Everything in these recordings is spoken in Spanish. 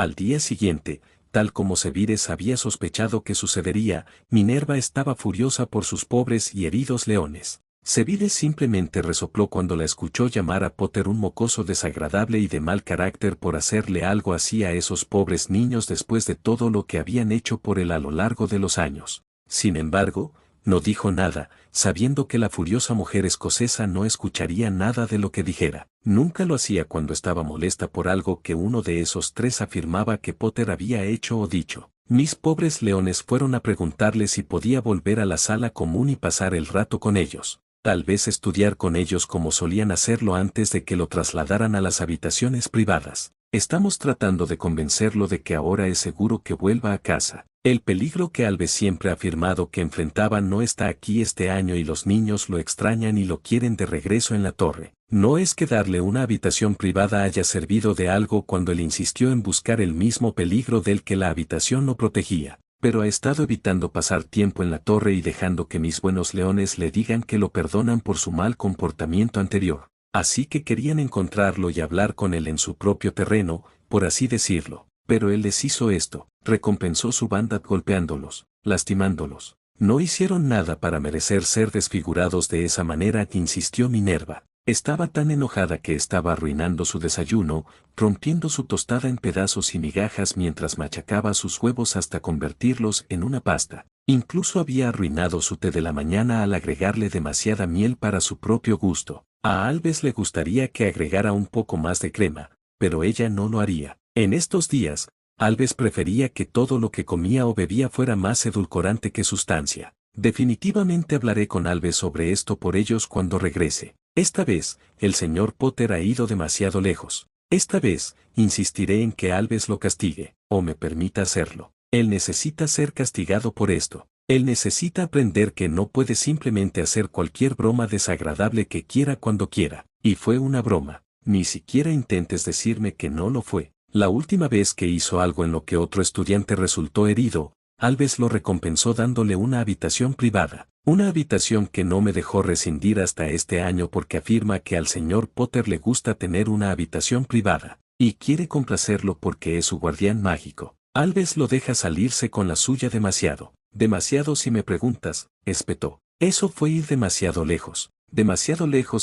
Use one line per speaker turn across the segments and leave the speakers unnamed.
Al día siguiente, tal como Sebires había sospechado que sucedería, Minerva estaba furiosa por sus pobres y heridos leones. Sebires simplemente resopló cuando la escuchó llamar a Potter un mocoso desagradable y de mal carácter por hacerle algo así a esos pobres niños después de todo lo que habían hecho por él a lo largo de los años. Sin embargo, no dijo nada, sabiendo que la furiosa mujer escocesa no escucharía nada de lo que dijera. Nunca lo hacía cuando estaba molesta por algo que uno de esos tres afirmaba que Potter había hecho o dicho. Mis pobres leones fueron a preguntarle si podía volver a la sala común y pasar el rato con ellos. Tal vez estudiar con ellos como solían hacerlo antes de que lo trasladaran a las habitaciones privadas. Estamos tratando de convencerlo de que ahora es seguro que vuelva a casa. El peligro que Alves siempre ha afirmado que enfrentaba no está aquí este año y los niños lo extrañan y lo quieren de regreso en la torre. No es que darle una habitación privada haya servido de algo cuando él insistió en buscar el mismo peligro del que la habitación no protegía, pero ha estado evitando pasar tiempo en la torre y dejando que mis buenos leones le digan que lo perdonan por su mal comportamiento anterior. Así que querían encontrarlo y hablar con él en su propio terreno, por así decirlo. Pero él les hizo esto, recompensó su banda golpeándolos, lastimándolos. No hicieron nada para merecer ser desfigurados de esa manera, insistió Minerva. Estaba tan enojada que estaba arruinando su desayuno, rompiendo su tostada en pedazos y migajas mientras machacaba sus huevos hasta convertirlos en una pasta. Incluso había arruinado su té de la mañana al agregarle demasiada miel para su propio gusto. A Alves le gustaría que agregara un poco más de crema, pero ella no lo haría. En estos días, Alves prefería que todo lo que comía o bebía fuera más edulcorante que sustancia. Definitivamente hablaré con Alves sobre esto por ellos cuando regrese. Esta vez, el señor Potter ha ido demasiado lejos. Esta vez, insistiré en que Alves lo castigue, o me permita hacerlo. Él necesita ser castigado por esto. Él necesita aprender que no puede simplemente hacer cualquier broma desagradable que quiera cuando quiera. Y fue una broma. Ni siquiera intentes decirme que no lo fue. La última vez que hizo algo en lo que otro estudiante resultó herido, Alves lo recompensó dándole una habitación privada. Una habitación que no me dejó rescindir hasta este año porque afirma que al señor Potter le gusta tener una habitación privada, y quiere complacerlo porque es su guardián mágico. Alves lo deja salirse con la suya demasiado. Demasiado si me preguntas, espetó. Eso fue ir demasiado lejos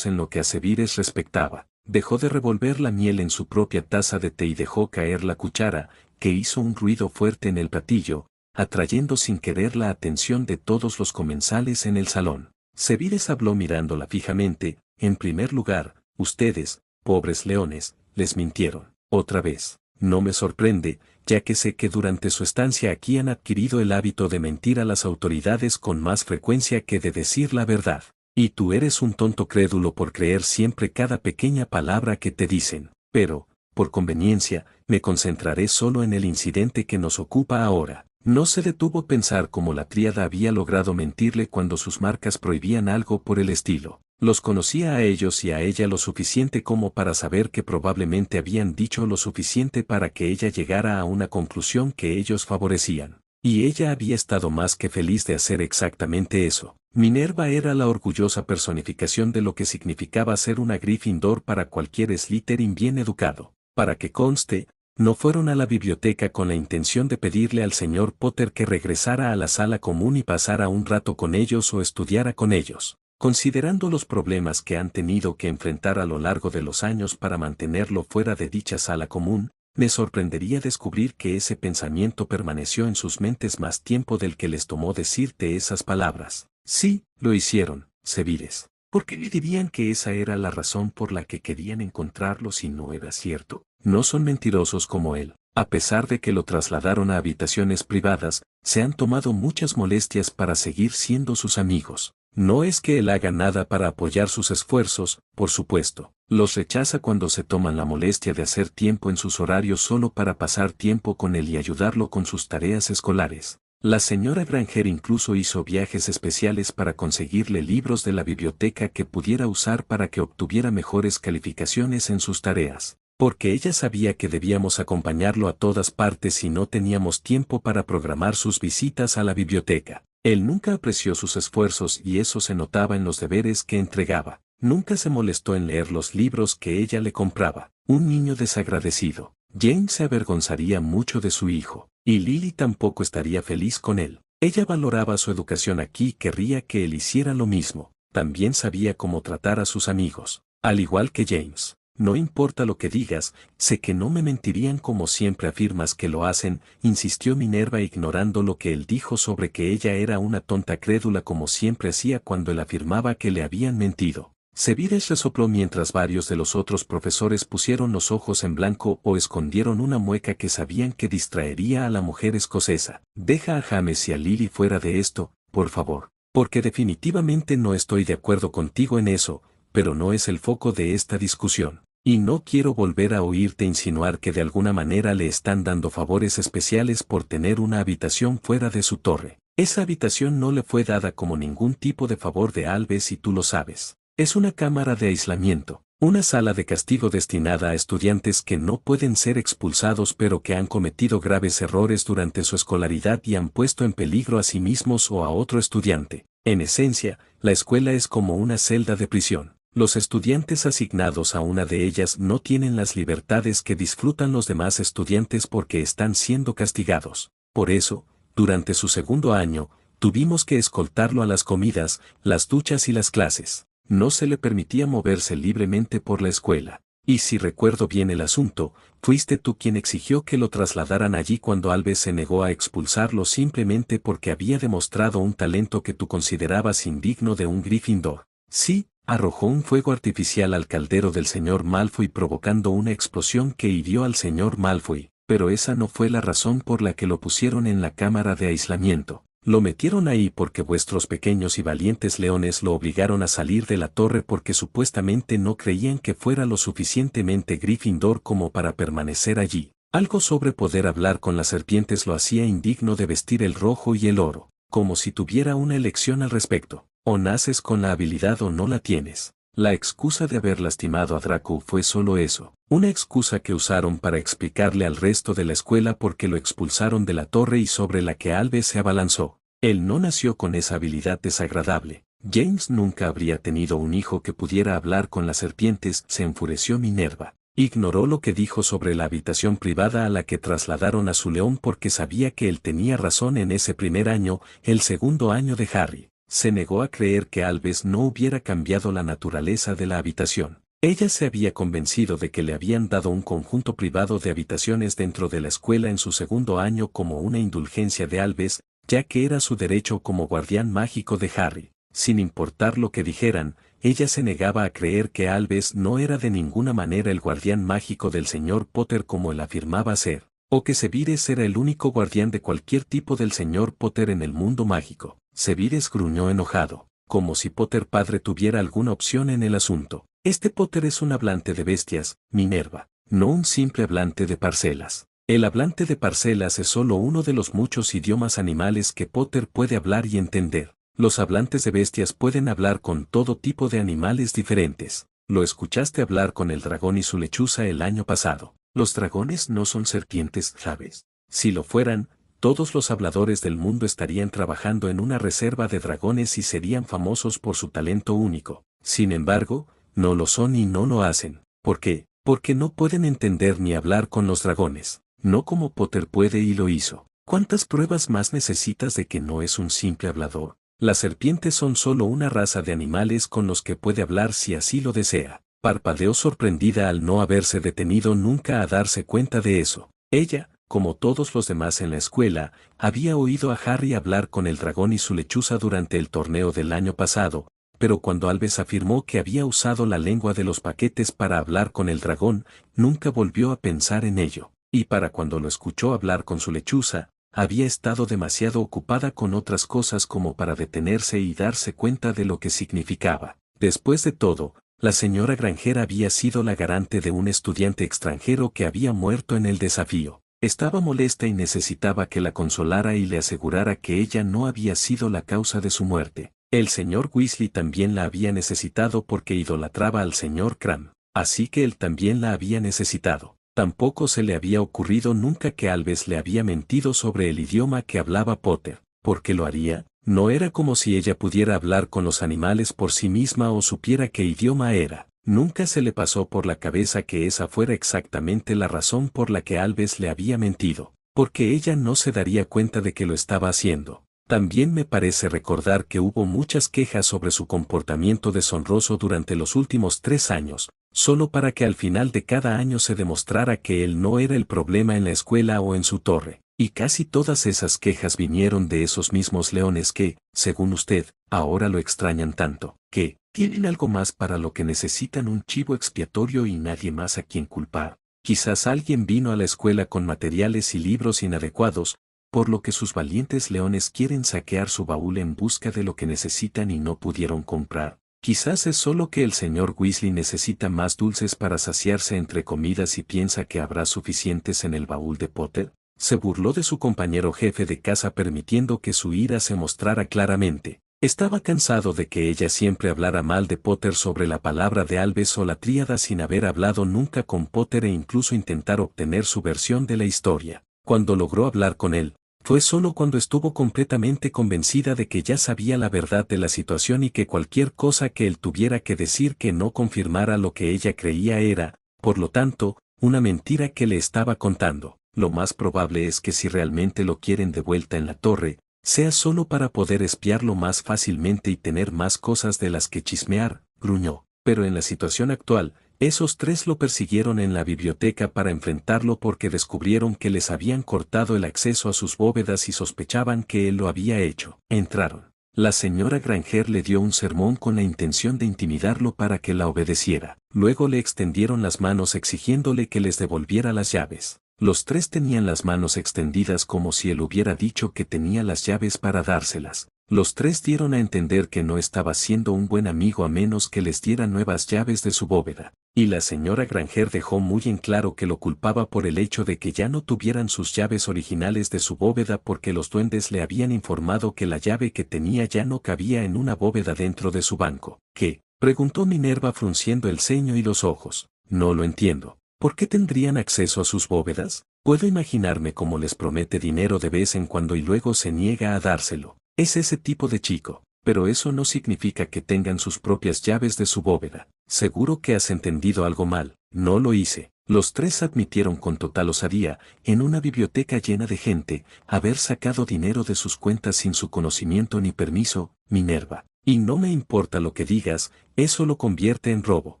en lo que a Sebires respectaba. Dejó de revolver la miel en su propia taza de té y dejó caer la cuchara, que hizo un ruido fuerte en el platillo, atrayendo sin querer la atención de todos los comensales en el salón. Sebires habló mirándola fijamente. En primer lugar, ustedes, pobres leones, les mintieron. Otra vez. No me sorprende, ya que sé que durante su estancia aquí han adquirido el hábito de mentir a las autoridades con más frecuencia que de decir la verdad. Y tú eres un tonto crédulo por creer siempre cada pequeña palabra que te dicen. Pero, por conveniencia, me concentraré solo en el incidente que nos ocupa ahora. No se detuvo a pensar cómo la tríada había logrado mentirle cuando sus marcas prohibían algo por el estilo. Los conocía a ellos y a ella lo suficiente como para saber que probablemente habían dicho lo suficiente para que ella llegara a una conclusión que ellos favorecían. Y ella había estado más que feliz de hacer exactamente eso. Minerva era la orgullosa personificación de lo que significaba ser una Gryffindor para cualquier Slytherin bien educado. Para que conste, no fueron a la biblioteca con la intención de pedirle al señor Potter que regresara a la sala común y pasara un rato con ellos o estudiara con ellos. Considerando los problemas que han tenido que enfrentar a lo largo de los años para mantenerlo fuera de dicha sala común, me sorprendería descubrir que ese pensamiento permaneció en sus mentes más tiempo del que les tomó decirte esas palabras. Sí, lo hicieron, Sebires. ¿Por qué dirían que esa era la razón por la que querían encontrarlo si no era cierto? No son mentirosos como él. A pesar de que lo trasladaron a habitaciones privadas, se han tomado muchas molestias para seguir siendo sus amigos. No es que él haga nada para apoyar sus esfuerzos, por supuesto. Los rechaza cuando se toman la molestia de hacer tiempo en sus horarios solo para pasar tiempo con él y ayudarlo con sus tareas escolares. La señora Granger incluso hizo viajes especiales para conseguirle libros de la biblioteca que pudiera usar para que obtuviera mejores calificaciones en sus tareas, porque ella sabía que debíamos acompañarlo a todas partes y no teníamos tiempo para programar sus visitas a la biblioteca. Él nunca apreció sus esfuerzos y eso se notaba en los deberes que entregaba. Nunca se molestó en leer los libros que ella le compraba. Un niño desagradecido. James se avergonzaría mucho de su hijo, y Lily tampoco estaría feliz con él. Ella valoraba su educación aquí y querría que él hiciera lo mismo. También sabía cómo tratar a sus amigos, al igual que James. No importa lo que digas, sé que no me mentirían como siempre afirmas que lo hacen, insistió Minerva ignorando lo que él dijo sobre que ella era una tonta crédula como siempre hacía cuando él afirmaba que le habían mentido. Sevides resopló mientras varios de los otros profesores pusieron los ojos en blanco o escondieron una mueca que sabían que distraería a la mujer escocesa. Deja a James y a Lily fuera de esto, por favor, porque definitivamente no estoy de acuerdo contigo en eso, pero no es el foco de esta discusión. Y no quiero volver a oírte insinuar que de alguna manera le están dando favores especiales por tener una habitación fuera de su torre. Esa habitación no le fue dada como ningún tipo de favor de Alves y tú lo sabes. Es una cámara de aislamiento, una sala de castigo destinada a estudiantes que no pueden ser expulsados pero que han cometido graves errores durante su escolaridad y han puesto en peligro a sí mismos o a otro estudiante. En esencia, la escuela es como una celda de prisión. Los estudiantes asignados a una de ellas no tienen las libertades que disfrutan los demás estudiantes porque están siendo castigados. Por eso, durante su segundo año, tuvimos que escoltarlo a las comidas, las duchas y las clases. No se le permitía moverse libremente por la escuela. Y si recuerdo bien el asunto, fuiste tú quien exigió que lo trasladaran allí cuando Alves se negó a expulsarlo simplemente porque había demostrado un talento que tú considerabas indigno de un Gryffindor. Sí. Arrojó un fuego artificial al caldero del señor Malfoy provocando una explosión que hirió al señor Malfoy, pero esa no fue la razón por la que lo pusieron en la cámara de aislamiento. Lo metieron ahí porque vuestros pequeños y valientes leones lo obligaron a salir de la torre porque supuestamente no creían que fuera lo suficientemente Gryffindor como para permanecer allí. Algo sobre poder hablar con las serpientes lo hacía indigno de vestir el rojo y el oro, como si tuviera una elección al respecto. O naces con la habilidad o no la tienes. La excusa de haber lastimado a Draco fue solo eso, una excusa que usaron para explicarle al resto de la escuela por qué lo expulsaron de la torre y sobre la que Alves se abalanzó. Él no nació con esa habilidad desagradable. James nunca habría tenido un hijo que pudiera hablar con las serpientes, se enfureció Minerva. Ignoró lo que dijo sobre la habitación privada a la que trasladaron a su león porque sabía que él tenía razón en ese primer año, el segundo año de Harry. Se negó a creer que Alves no hubiera cambiado la naturaleza de la habitación. Ella se había convencido de que le habían dado un conjunto privado de habitaciones dentro de la escuela en su segundo año como una indulgencia de Alves, ya que era su derecho como guardián mágico de Harry. Sin importar lo que dijeran, ella se negaba a creer que Alves no era de ninguna manera el guardián mágico del señor Potter como él afirmaba ser, o que Severus era el único guardián de cualquier tipo del señor Potter en el mundo mágico. Severus gruñó enojado, como si Potter padre tuviera alguna opción en el asunto. Este Potter es un hablante de bestias, Minerva, no un simple hablante de parcelas. El hablante de parcelas es solo uno de los muchos idiomas animales que Potter puede hablar y entender. Los hablantes de bestias pueden hablar con todo tipo de animales diferentes. Lo escuchaste hablar con el dragón y su lechuza el año pasado. Los dragones no son serpientes, ¿sabes? Si lo fueran, todos los habladores del mundo estarían trabajando en una reserva de dragones y serían famosos por su talento único. Sin embargo, no lo son y no lo hacen. ¿Por qué? Porque no pueden entender ni hablar con los dragones. No como Potter puede y lo hizo. ¿Cuántas pruebas más necesitas de que no es un simple hablador? Las serpientes son solo una raza de animales con los que puede hablar si así lo desea. Parpadeó sorprendida al no haberse detenido nunca a darse cuenta de eso. Ella, como todos los demás en la escuela, había oído a Harry hablar con el dragón y su lechuza durante el torneo del año pasado, pero cuando Alves afirmó que había usado la lengua de los paquetes para hablar con el dragón, nunca volvió a pensar en ello. Y para cuando lo escuchó hablar con su lechuza, había estado demasiado ocupada con otras cosas como para detenerse y darse cuenta de lo que significaba. Después de todo, la señora Granger había sido la garante de un estudiante extranjero que había muerto en el desafío. Estaba molesta y necesitaba que la consolara y le asegurara que ella no había sido la causa de su muerte. El señor Weasley también la había necesitado porque idolatraba al señor Cram, así que él también la había necesitado. Tampoco se le había ocurrido nunca que Alves le había mentido sobre el idioma que hablaba Potter. ¿Por qué lo haría? No era como si ella pudiera hablar con los animales por sí misma o supiera qué idioma era. Nunca se le pasó por la cabeza que esa fuera exactamente la razón por la que Alves le había mentido, porque ella no se daría cuenta de que lo estaba haciendo. También me parece recordar que hubo muchas quejas sobre su comportamiento deshonroso durante los últimos 3 años, solo para que al final de cada año se demostrara que él no era el problema en la escuela o en su torre. Y casi todas esas quejas vinieron de esos mismos leones que, según usted, ahora lo extrañan tanto, que tienen algo más para lo que necesitan un chivo expiatorio y nadie más a quien culpar. Quizás alguien vino a la escuela con materiales y libros inadecuados, por lo que sus valientes leones quieren saquear su baúl en busca de lo que necesitan y no pudieron comprar. Quizás es solo que el señor Weasley necesita más dulces para saciarse entre comidas y piensa que habrá suficientes en el baúl de Potter. Se burló de su compañero jefe de casa permitiendo que su ira se mostrara claramente. Estaba cansado de que ella siempre hablara mal de Potter sobre la palabra de Alves o la tríada sin haber hablado nunca con Potter e incluso intentar obtener su versión de la historia. Cuando logró hablar con él, fue solo cuando estuvo completamente convencida de que ya sabía la verdad de la situación y que cualquier cosa que él tuviera que decir que no confirmara lo que ella creía era, por lo tanto, una mentira que le estaba contando. Lo más probable es que si realmente lo quieren de vuelta en la torre, sea solo para poder espiarlo más fácilmente y tener más cosas de las que chismear, gruñó. Pero en la situación actual, esos 3 lo persiguieron en la biblioteca para enfrentarlo porque descubrieron que les habían cortado el acceso a sus bóvedas y sospechaban que él lo había hecho. Entraron. La señora Granger le dio un sermón con la intención de intimidarlo para que la obedeciera. Luego le extendieron las manos exigiéndole que les devolviera las llaves. Los 3 tenían las manos extendidas como si él hubiera dicho que tenía las llaves para dárselas. Los 3 dieron a entender que no estaba siendo un buen amigo a menos que les diera nuevas llaves de su bóveda. Y la señora Granger dejó muy en claro que lo culpaba por el hecho de que ya no tuvieran sus llaves originales de su bóveda porque los duendes le habían informado que la llave que tenía ya no cabía en una bóveda dentro de su banco. ¿Qué? Preguntó Minerva frunciendo el ceño y los ojos. No lo entiendo. ¿Por qué tendrían acceso a sus bóvedas? Puedo imaginarme cómo les promete dinero de vez en cuando y luego se niega a dárselo. Es ese tipo de chico, pero eso no significa que tengan sus propias llaves de su bóveda. Seguro que has entendido algo mal. No lo hice. Los 3 admitieron con total osadía, en una biblioteca llena de gente, haber sacado dinero de sus cuentas sin su conocimiento ni permiso, Minerva. Y no me importa lo que digas, eso lo convierte en robo.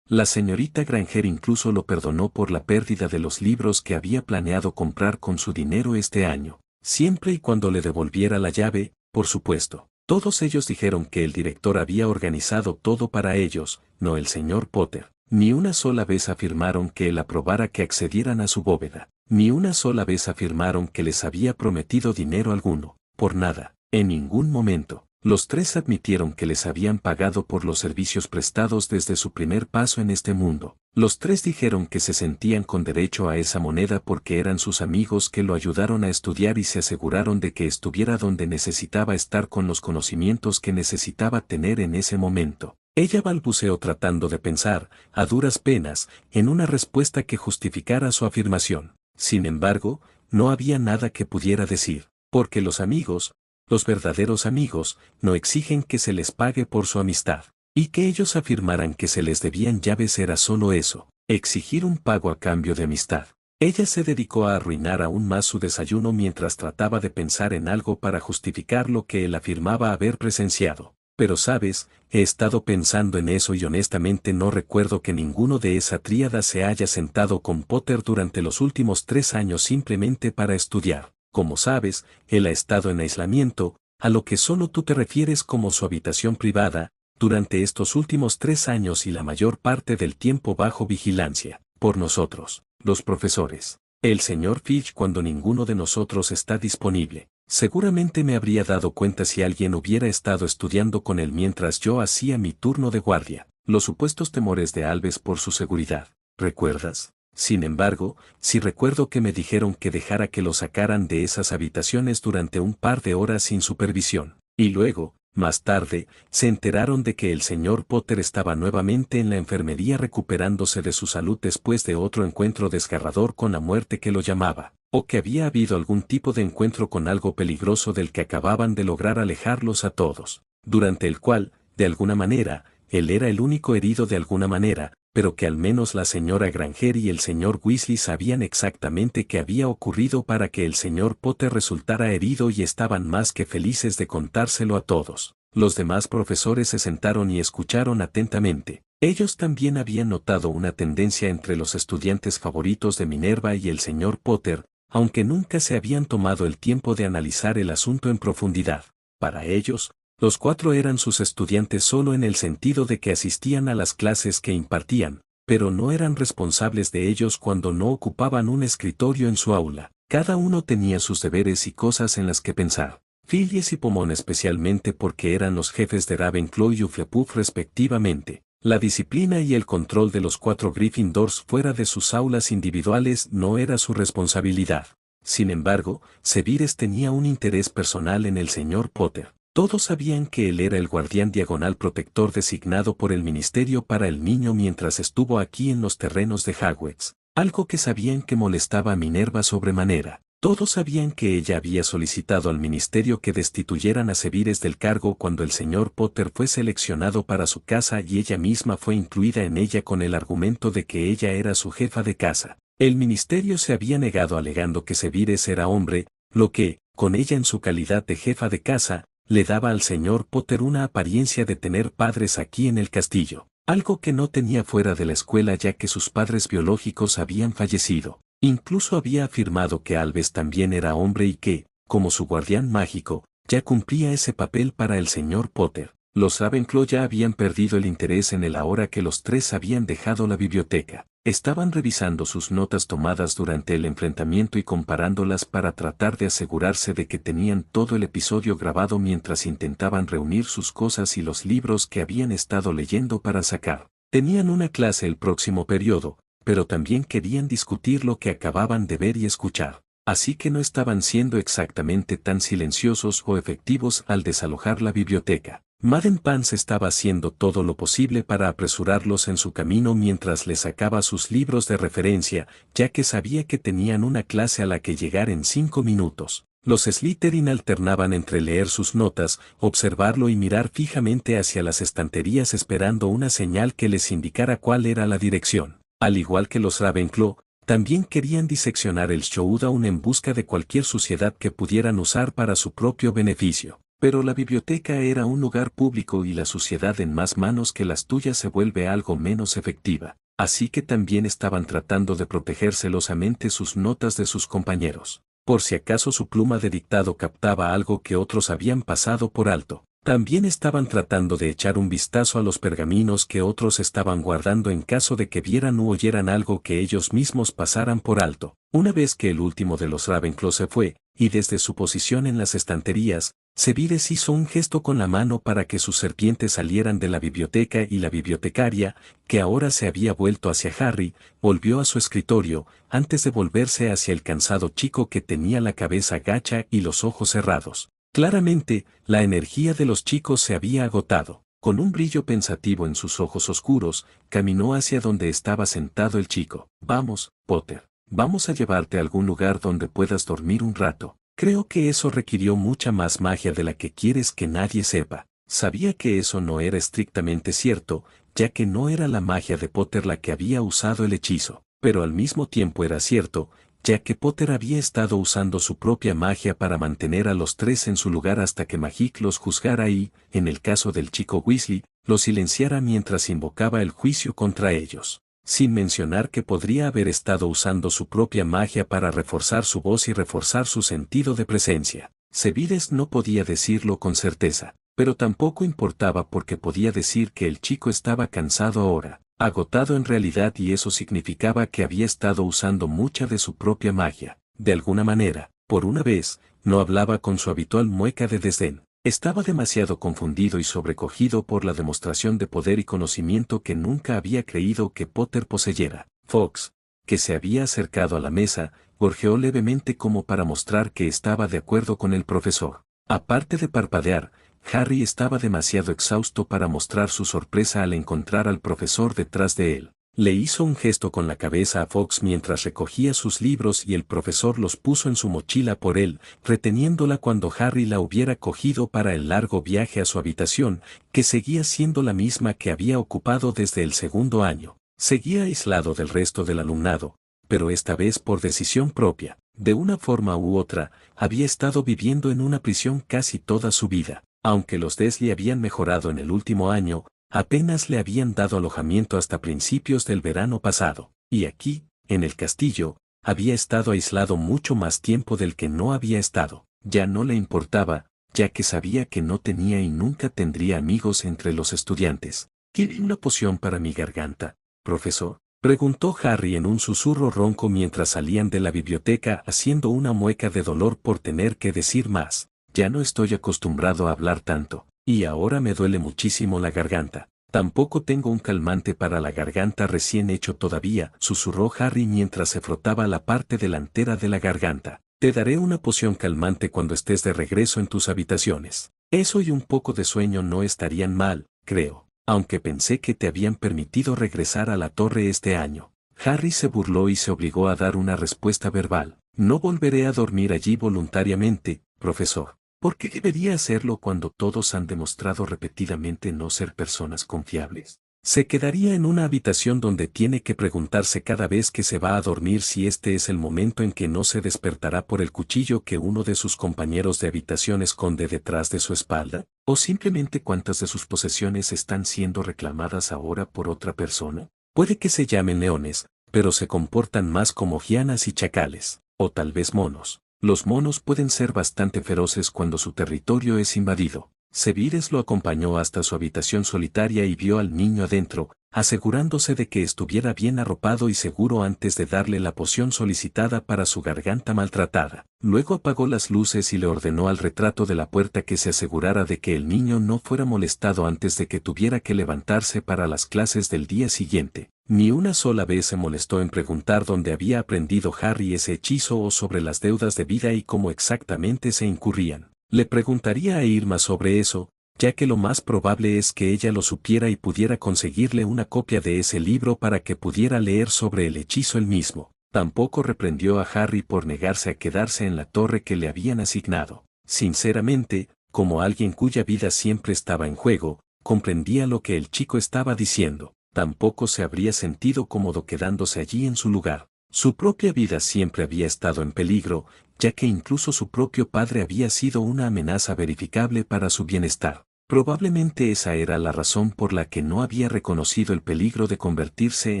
La señorita Granger incluso lo perdonó por la pérdida de los libros que había planeado comprar con su dinero este año, siempre y cuando le devolviera la llave, por supuesto. Todos ellos dijeron que el director había organizado todo para ellos, no el señor Potter. Ni una sola vez afirmaron que él aprobara que accedieran a su bóveda. Ni una sola vez afirmaron que les había prometido dinero alguno. Por nada, en ningún momento. Los 3 admitieron que les habían pagado por los servicios prestados desde su primer paso en este mundo. Los 3 dijeron que se sentían con derecho a esa moneda porque eran sus amigos que lo ayudaron a estudiar y se aseguraron de que estuviera donde necesitaba estar con los conocimientos que necesitaba tener en ese momento. Ella balbuceó tratando de pensar, a duras penas, en una respuesta que justificara su afirmación. Sin embargo, no había nada que pudiera decir, porque los amigos, los verdaderos amigos, no exigen que se les pague por su amistad. Y que ellos afirmaran que se les debían llaves era solo eso, exigir un pago a cambio de amistad. Ella se dedicó a arruinar aún más su desayuno mientras trataba de pensar en algo para justificar lo que él afirmaba haber presenciado. Pero sabes, he estado pensando en eso y honestamente no recuerdo que ninguno de esa tríada se haya sentado con Potter durante los últimos 3 años simplemente para estudiar. Como sabes, él ha estado en aislamiento, a lo que solo tú te refieres como su habitación privada, durante estos últimos 3 años y la mayor parte del tiempo bajo vigilancia, por nosotros, los profesores. El señor Filch cuando ninguno de nosotros está disponible. Seguramente me habría dado cuenta si alguien hubiera estado estudiando con él mientras yo hacía mi turno de guardia. Los supuestos temores de Alves por su seguridad, ¿recuerdas? Sin embargo, sí recuerdo que me dijeron que dejara que lo sacaran de esas habitaciones durante un par de horas sin supervisión. Y luego, más tarde, se enteraron de que el señor Potter estaba nuevamente en la enfermería recuperándose de su salud después de otro encuentro desgarrador con la muerte que lo llamaba, o que había habido algún tipo de encuentro con algo peligroso del que acababan de lograr alejarlos a todos, durante el cual, de alguna manera, él era el único herido de alguna manera, pero que al menos la señora Granger y el señor Weasley sabían exactamente qué había ocurrido para que el señor Potter resultara herido y estaban más que felices de contárselo a todos. Los demás profesores se sentaron y escucharon atentamente. Ellos también habían notado una tendencia entre los estudiantes favoritos de Minerva y el señor Potter, aunque nunca se habían tomado el tiempo de analizar el asunto en profundidad. Para ellos, los cuatro eran sus estudiantes solo en el sentido de que asistían a las clases que impartían, pero no eran responsables de ellos cuando no ocupaban un escritorio en su aula. Cada uno tenía sus deberes y cosas en las que pensar. Phileas y Pomón especialmente porque eran los jefes de Ravenclaw y Hufflepuff respectivamente. La disciplina y el control de los cuatro Gryffindors fuera de sus aulas individuales no era su responsabilidad. Sin embargo, Severus tenía un interés personal en el señor Potter. Todos sabían que él era el guardián diagonal protector designado por el Ministerio para el Niño mientras estuvo aquí en los terrenos de Hogwarts, algo que sabían que molestaba a Minerva sobremanera. Todos sabían que ella había solicitado al Ministerio que destituyeran a Severus del cargo cuando el señor Potter fue seleccionado para su casa y ella misma fue incluida en ella con el argumento de que ella era su jefa de casa. El Ministerio se había negado alegando que Severus era hombre, lo que, con ella en su calidad de jefa de casa, le daba al señor Potter una apariencia de tener padres aquí en el castillo, algo que no tenía fuera de la escuela ya que sus padres biológicos habían fallecido. Incluso había afirmado que Albus también era hombre y que, como su guardián mágico, ya cumplía ese papel para el señor Potter. Los Ravenclaw ya habían perdido el interés en él ahora que los tres habían dejado la biblioteca. Estaban revisando sus notas tomadas durante el enfrentamiento y comparándolas para tratar de asegurarse de que tenían todo el episodio grabado mientras intentaban reunir sus cosas y los libros que habían estado leyendo para sacar. Tenían una clase el próximo periodo, pero también querían discutir lo que acababan de ver y escuchar. Así que no estaban siendo exactamente tan silenciosos o efectivos al desalojar la biblioteca. Madame Pans estaba haciendo todo lo posible para apresurarlos en su camino mientras les sacaba sus libros de referencia, ya que sabía que tenían una clase a la que llegar en 5 minutos. Los Slytherin alternaban entre leer sus notas, observarlo y mirar fijamente hacia las estanterías esperando una señal que les indicara cuál era la dirección. Al igual que los Ravenclaw, también querían diseccionar el showdown en busca de cualquier suciedad que pudieran usar para su propio beneficio. Pero la biblioteca era un lugar público y la suciedad en más manos que las tuyas se vuelve algo menos efectiva. Así que también estaban tratando de proteger celosamente sus notas de sus compañeros, por si acaso su pluma de dictado captaba algo que otros habían pasado por alto. También estaban tratando de echar un vistazo a los pergaminos que otros estaban guardando en caso de que vieran u oyeran algo que ellos mismos pasaran por alto. Una vez que el último de los Ravenclaw se fue, y desde su posición en las estanterías, Severus hizo un gesto con la mano para que sus serpientes salieran de la biblioteca y la bibliotecaria, que ahora se había vuelto hacia Harry, volvió a su escritorio, antes de volverse hacia el cansado chico que tenía la cabeza gacha y los ojos cerrados. Claramente, la energía de los chicos se había agotado. Con un brillo pensativo en sus ojos oscuros, caminó hacia donde estaba sentado el chico. Vamos, Potter. Vamos a llevarte a algún lugar donde puedas dormir un rato. Creo que eso requirió mucha más magia de la que quieres que nadie sepa. Sabía que eso no era estrictamente cierto, ya que no era la magia de Potter la que había usado el hechizo, pero al mismo tiempo era cierto, ya que Potter había estado usando su propia magia para mantener a los tres en su lugar hasta que Magic los juzgara y, en el caso del chico Weasley, los silenciara mientras invocaba el juicio contra ellos. Sin mencionar que podría haber estado usando su propia magia para reforzar su voz y reforzar su sentido de presencia. Severus no podía decirlo con certeza, pero tampoco importaba porque podía decir que el chico estaba cansado ahora, agotado en realidad y eso significaba que había estado usando mucha de su propia magia. De alguna manera, por una vez, no hablaba con su habitual mueca de desdén. Estaba demasiado confundido y sobrecogido por la demostración de poder y conocimiento que nunca había creído que Potter poseyera. Fox, que se había acercado a la mesa, gorjeó levemente como para mostrar que estaba de acuerdo con el profesor. Aparte de parpadear, Harry estaba demasiado exhausto para mostrar su sorpresa al encontrar al profesor detrás de él. Le hizo un gesto con la cabeza a Fox mientras recogía sus libros y el profesor los puso en su mochila por él, reteniéndola cuando Harry la hubiera cogido para el largo viaje a su habitación, que seguía siendo la misma que había ocupado desde el segundo año. Seguía aislado del resto del alumnado, pero esta vez por decisión propia. De una forma u otra, había estado viviendo en una prisión casi toda su vida. Aunque los Dursley habían mejorado en el último año, apenas le habían dado alojamiento hasta principios del verano pasado. Y aquí, en el castillo, había estado aislado mucho más tiempo del que no había estado. Ya no le importaba, ya que sabía que no tenía y nunca tendría amigos entre los estudiantes. ¿Quiere una poción para mi garganta, profesor? Preguntó Harry en un susurro ronco mientras salían de la biblioteca haciendo una mueca de dolor por tener que decir más. Ya no estoy acostumbrado a hablar tanto, y ahora me duele muchísimo la garganta. Tampoco tengo un calmante para la garganta recién hecho todavía, susurró Harry mientras se frotaba la parte delantera de la garganta. Te daré una poción calmante cuando estés de regreso en tus habitaciones. Eso y un poco de sueño no estarían mal, creo. Aunque pensé que te habían permitido regresar a la torre este año. Harry se burló y se obligó a dar una respuesta verbal. No volveré a dormir allí voluntariamente, profesor. ¿Por qué debería hacerlo cuando todos han demostrado repetidamente no ser personas confiables? Se quedaría en una habitación donde tiene que preguntarse cada vez que se va a dormir si este es el momento en que no se despertará por el cuchillo que uno de sus compañeros de habitación esconde detrás de su espalda, o simplemente cuántas de sus posesiones están siendo reclamadas ahora por otra persona. Puede que se llamen leones, pero se comportan más como hienas y chacales, o tal vez monos. Los monos pueden ser bastante feroces cuando su territorio es invadido. Sevides lo acompañó hasta su habitación solitaria y vio al niño adentro, asegurándose de que estuviera bien arropado y seguro antes de darle la poción solicitada para su garganta maltratada. Luego apagó las luces y le ordenó al retrato de la puerta que se asegurara de que el niño no fuera molestado antes de que tuviera que levantarse para las clases del día siguiente. Ni una sola vez se molestó en preguntar dónde había aprendido Harry ese hechizo o sobre las deudas de vida y cómo exactamente se incurrían. Le preguntaría a Irma sobre eso, ya que lo más probable es que ella lo supiera y pudiera conseguirle una copia de ese libro para que pudiera leer sobre el hechizo él mismo. Tampoco reprendió a Harry por negarse a quedarse en la torre que le habían asignado. Sinceramente, como alguien cuya vida siempre estaba en juego, comprendía lo que el chico estaba diciendo. Tampoco se habría sentido cómodo quedándose allí en su lugar. Su propia vida siempre había estado en peligro, ya que incluso su propio padre había sido una amenaza verificable para su bienestar. Probablemente esa era la razón por la que no había reconocido el peligro de convertirse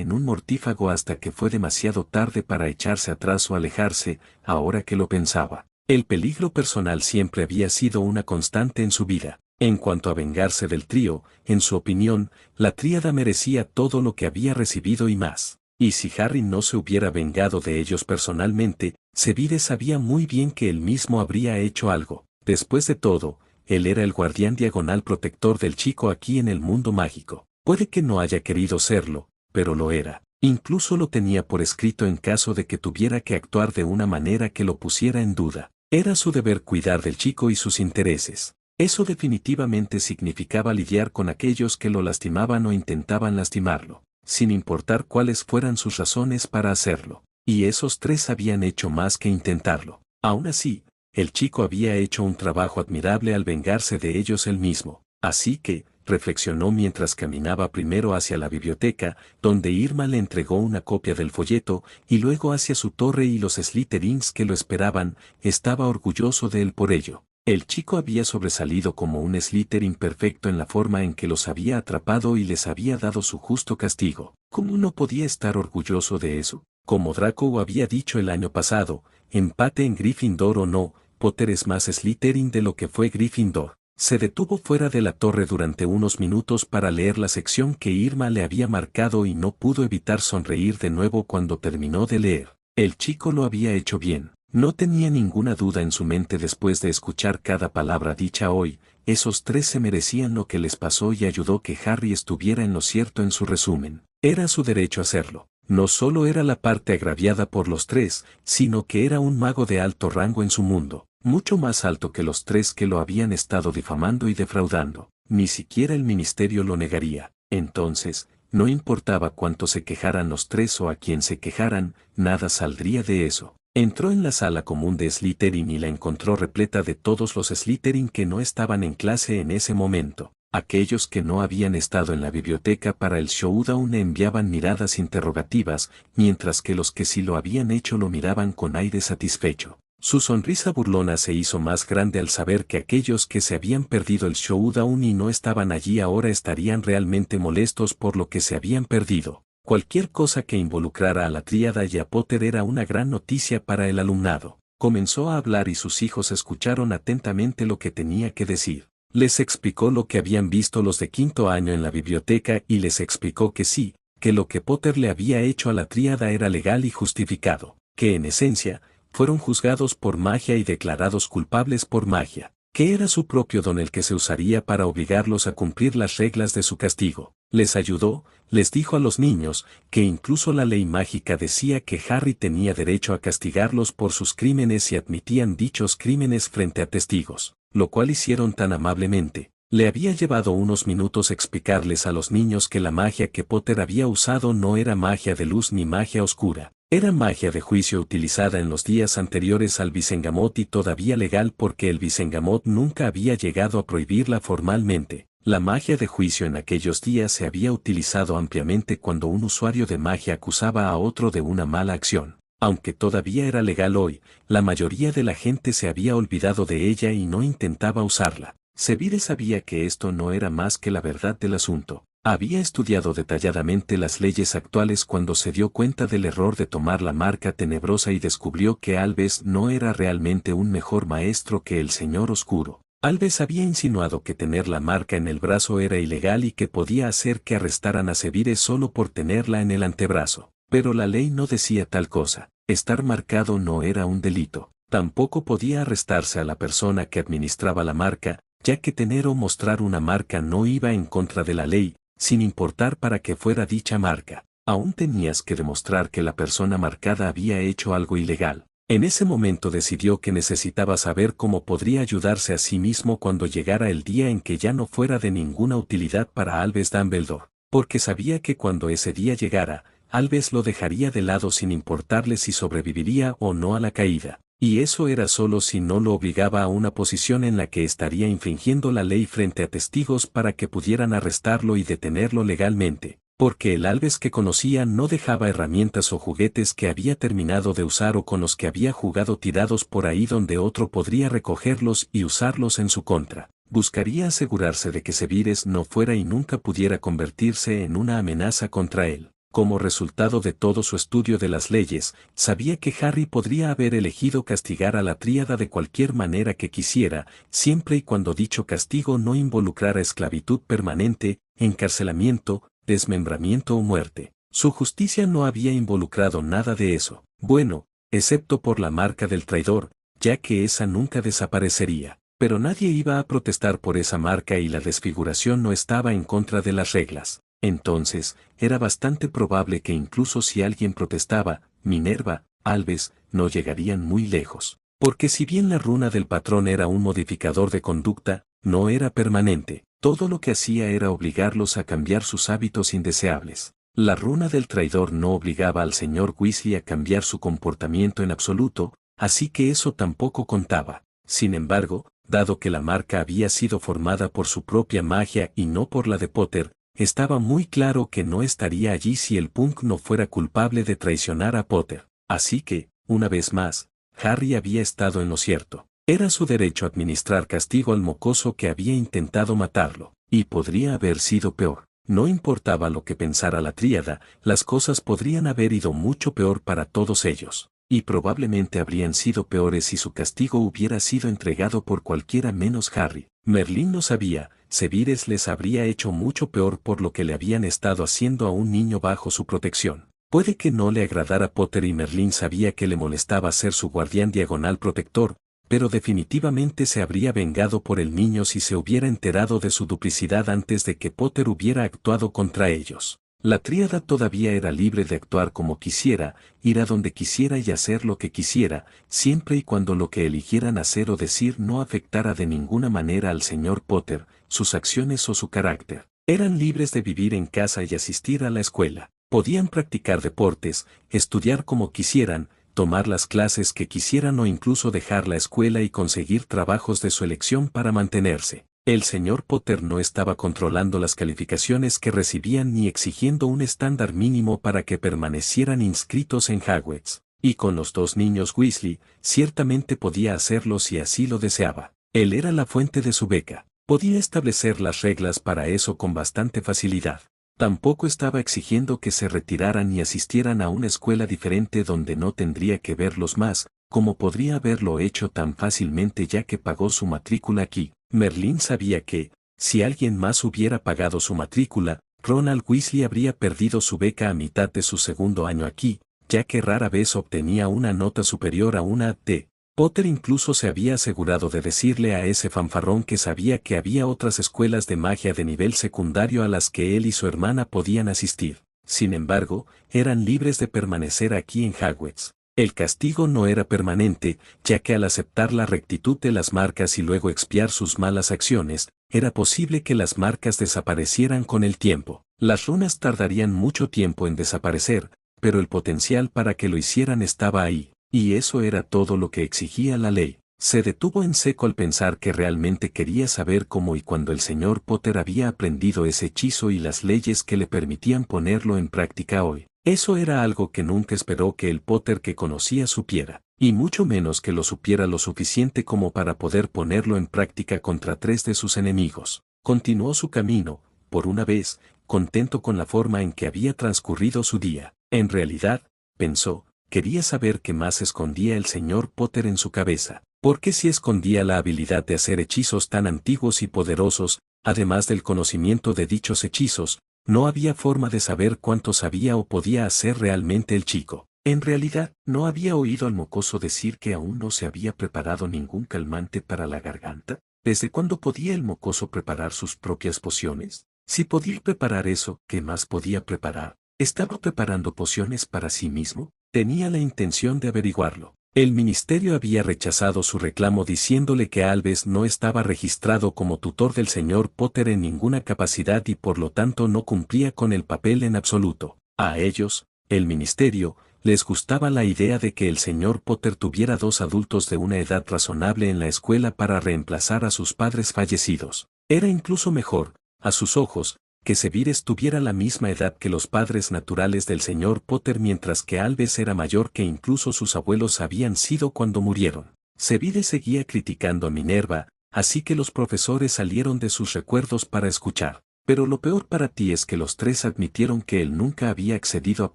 en un mortífago hasta que fue demasiado tarde para echarse atrás o alejarse, ahora que lo pensaba. El peligro personal siempre había sido una constante en su vida. En cuanto a vengarse del trío, en su opinión, la tríada merecía todo lo que había recibido y más. Y si Harry no se hubiera vengado de ellos personalmente, Sevides sabía muy bien que él mismo habría hecho algo. Después de todo, él era el guardián diagonal protector del chico aquí en el mundo mágico. Puede que no haya querido serlo, pero lo era. Incluso lo tenía por escrito en caso de que tuviera que actuar de una manera que lo pusiera en duda. Era su deber cuidar del chico y sus intereses. Eso definitivamente significaba lidiar con aquellos que lo lastimaban o intentaban lastimarlo, sin importar cuáles fueran sus razones para hacerlo. Y esos tres habían hecho más que intentarlo. Aún así, el chico había hecho un trabajo admirable al vengarse de ellos él mismo. Así que, reflexionó mientras caminaba primero hacia la biblioteca, donde Irma le entregó una copia del folleto, y luego hacia su torre y los Slytherins que lo esperaban. Estaba orgulloso de él por ello. El chico había sobresalido como un Slytherin perfecto en la forma en que los había atrapado y les había dado su justo castigo. ¿Cómo no podía estar orgulloso de eso? Como Draco había dicho el año pasado, empate en Gryffindor o no, Potter es más Slytherin de lo que fue Gryffindor. Se detuvo fuera de la torre durante unos minutos para leer la sección que Irma le había marcado y no pudo evitar sonreír de nuevo cuando terminó de leer. El chico lo había hecho bien. No tenía ninguna duda en su mente después de escuchar cada palabra dicha hoy. Esos tres se merecían lo que les pasó y ayudó que Harry estuviera en lo cierto en su resumen. Era su derecho hacerlo. No solo era la parte agraviada por los tres, sino que era un mago de alto rango en su mundo, mucho más alto que los tres que lo habían estado difamando y defraudando. Ni siquiera el ministerio lo negaría. Entonces, no importaba cuánto se quejaran los tres o a quién se quejaran, nada saldría de eso. Entró en la sala común de Slytherin y la encontró repleta de todos los Slytherin que no estaban en clase en ese momento. Aquellos que no habían estado en la biblioteca para el showdown le enviaban miradas interrogativas, mientras que los que sí lo habían hecho lo miraban con aire satisfecho. Su sonrisa burlona se hizo más grande al saber que aquellos que se habían perdido el showdown y no estaban allí ahora estarían realmente molestos por lo que se habían perdido. Cualquier cosa que involucrara a la tríada y a Potter era una gran noticia para el alumnado. Comenzó a hablar y sus hijos escucharon atentamente lo que tenía que decir. Les explicó lo que habían visto los de quinto año en la biblioteca y les explicó que sí, que lo que Potter le había hecho a la tríada era legal y justificado, que en esencia, fueron juzgados por magia y declarados culpables por magia, que era su propio don el que se usaría para obligarlos a cumplir las reglas de su castigo. Les ayudó, les dijo a los niños, que incluso la ley mágica decía que Harry tenía derecho a castigarlos por sus crímenes y admitían dichos crímenes frente a testigos, lo cual hicieron tan amablemente. Le había llevado unos minutos explicarles a los niños que la magia que Potter había usado no era magia de luz ni magia oscura. Era magia de juicio utilizada en los días anteriores al Visengamot y todavía legal porque el Visengamot nunca había llegado a prohibirla formalmente. La magia de juicio en aquellos días se había utilizado ampliamente cuando un usuario de magia acusaba a otro de una mala acción. Aunque todavía era legal hoy, la mayoría de la gente se había olvidado de ella y no intentaba usarla. Sevire sabía que esto no era más que la verdad del asunto. Había estudiado detalladamente las leyes actuales cuando se dio cuenta del error de tomar la marca tenebrosa y descubrió que Albus no era realmente un mejor maestro que el Señor Oscuro. Albus había insinuado que tener la marca en el brazo era ilegal y que podía hacer que arrestaran a Sevire solo por tenerla en el antebrazo. Pero la ley no decía tal cosa. Estar marcado no era un delito. Tampoco podía arrestarse a la persona que administraba la marca, ya que tener o mostrar una marca no iba en contra de la ley, sin importar para qué fuera dicha marca. Aún tenías que demostrar que la persona marcada había hecho algo ilegal. En ese momento decidió que necesitaba saber cómo podría ayudarse a sí mismo cuando llegara el día en que ya no fuera de ninguna utilidad para Albus Dumbledore, porque sabía que cuando ese día llegara, Albus lo dejaría de lado sin importarle si sobreviviría o no a la caída. Y eso era solo si no lo obligaba a una posición en la que estaría infringiendo la ley frente a testigos para que pudieran arrestarlo y detenerlo legalmente, porque el Albus que conocía no dejaba herramientas o juguetes que había terminado de usar o con los que había jugado tirados por ahí donde otro podría recogerlos y usarlos en su contra. Buscaría asegurarse de que Sevires no fuera y nunca pudiera convertirse en una amenaza contra él. Como resultado de todo su estudio de las leyes, sabía que Harry podría haber elegido castigar a la tríada de cualquier manera que quisiera, siempre y cuando dicho castigo no involucrara esclavitud permanente, encarcelamiento, desmembramiento o muerte. Su justicia no había involucrado nada de eso. Bueno, excepto por la marca del traidor, ya que esa nunca desaparecería. Pero nadie iba a protestar por esa marca y la desfiguración no estaba en contra de las reglas. Entonces, era bastante probable que incluso si alguien protestaba, Minerva, Albus, no llegarían muy lejos. Porque si bien la runa del patrón era un modificador de conducta, no era permanente. Todo lo que hacía era obligarlos a cambiar sus hábitos indeseables. La runa del traidor no obligaba al señor Weasley a cambiar su comportamiento en absoluto, así que eso tampoco contaba. Sin embargo, dado que la marca había sido formada por su propia magia y no por la de Potter, estaba muy claro que no estaría allí si el punk no fuera culpable de traicionar a Potter. Así que, una vez más, Harry había estado en lo cierto. Era su derecho administrar castigo al mocoso que había intentado matarlo, y podría haber sido peor. No importaba lo que pensara la tríada, las cosas podrían haber ido mucho peor para todos ellos, y probablemente habrían sido peores si su castigo hubiera sido entregado por cualquiera menos Harry. Merlín lo sabía. Sevires les habría hecho mucho peor por lo que le habían estado haciendo a un niño bajo su protección. Puede que no le agradara Potter y Merlín sabía que le molestaba ser su guardián diagonal protector, pero definitivamente se habría vengado por el niño si se hubiera enterado de su duplicidad antes de que Potter hubiera actuado contra ellos. La tríada todavía era libre de actuar como quisiera, ir a donde quisiera y hacer lo que quisiera, siempre y cuando lo que eligieran hacer o decir no afectara de ninguna manera al señor Potter, sus acciones o su carácter. Eran libres de vivir en casa y asistir a la escuela. Podían practicar deportes, estudiar como quisieran, tomar las clases que quisieran o incluso dejar la escuela y conseguir trabajos de su elección para mantenerse. El señor Potter no estaba controlando las calificaciones que recibían ni exigiendo un estándar mínimo para que permanecieran inscritos en Hogwarts. Y con los dos niños Weasley, ciertamente podía hacerlo si así lo deseaba. Él era la fuente de su beca. Podía establecer las reglas para eso con bastante facilidad. Tampoco estaba exigiendo que se retiraran y asistieran a una escuela diferente donde no tendría que verlos más, como podría haberlo hecho tan fácilmente ya que pagó su matrícula aquí. Merlín sabía que, si alguien más hubiera pagado su matrícula, Ronald Weasley habría perdido su beca a mitad de su segundo año aquí, ya que rara vez obtenía una nota superior a una D. Potter incluso se había asegurado de decirle a ese fanfarrón que sabía que había otras escuelas de magia de nivel secundario a las que él y su hermana podían asistir. Sin embargo, eran libres de permanecer aquí en Hogwarts. El castigo no era permanente, ya que al aceptar la rectitud de las marcas y luego expiar sus malas acciones, era posible que las marcas desaparecieran con el tiempo. Las runas tardarían mucho tiempo en desaparecer, pero el potencial para que lo hicieran estaba ahí, y eso era todo lo que exigía la ley. Se detuvo en seco al pensar que realmente quería saber cómo y cuándo el señor Potter había aprendido ese hechizo y las leyes que le permitían ponerlo en práctica hoy. Eso era algo que nunca esperó que el Potter que conocía supiera, y mucho menos que lo supiera lo suficiente como para poder ponerlo en práctica contra 3 de sus enemigos. Continuó su camino, por una vez, contento con la forma en que había transcurrido su día. En realidad, pensó, quería saber qué más escondía el señor Potter en su cabeza. Porque si escondía la habilidad de hacer hechizos tan antiguos y poderosos, además del conocimiento de dichos hechizos, no había forma de saber cuánto sabía o podía hacer realmente el chico. En realidad, no había oído al mocoso decir que aún no se había preparado ningún calmante para la garganta. ¿Desde cuándo podía el mocoso preparar sus propias pociones? Si podía preparar eso, ¿qué más podía preparar? ¿Estaba preparando pociones para sí mismo? Tenía la intención de averiguarlo. El ministerio había rechazado su reclamo diciéndole que Albus no estaba registrado como tutor del señor Potter en ninguna capacidad y por lo tanto no cumplía con el papel en absoluto. A ellos, el ministerio, les gustaba la idea de que el señor Potter tuviera 2 adultos de una edad razonable en la escuela para reemplazar a sus padres fallecidos. Era incluso mejor, a sus ojos, que Severus tuviera la misma edad que los padres naturales del señor Potter mientras que Albus era mayor que incluso sus abuelos habían sido cuando murieron. Severus seguía criticando a Minerva, así que los profesores salieron de sus recuerdos para escuchar. Pero lo peor para ti es que los 3 admitieron que él nunca había accedido a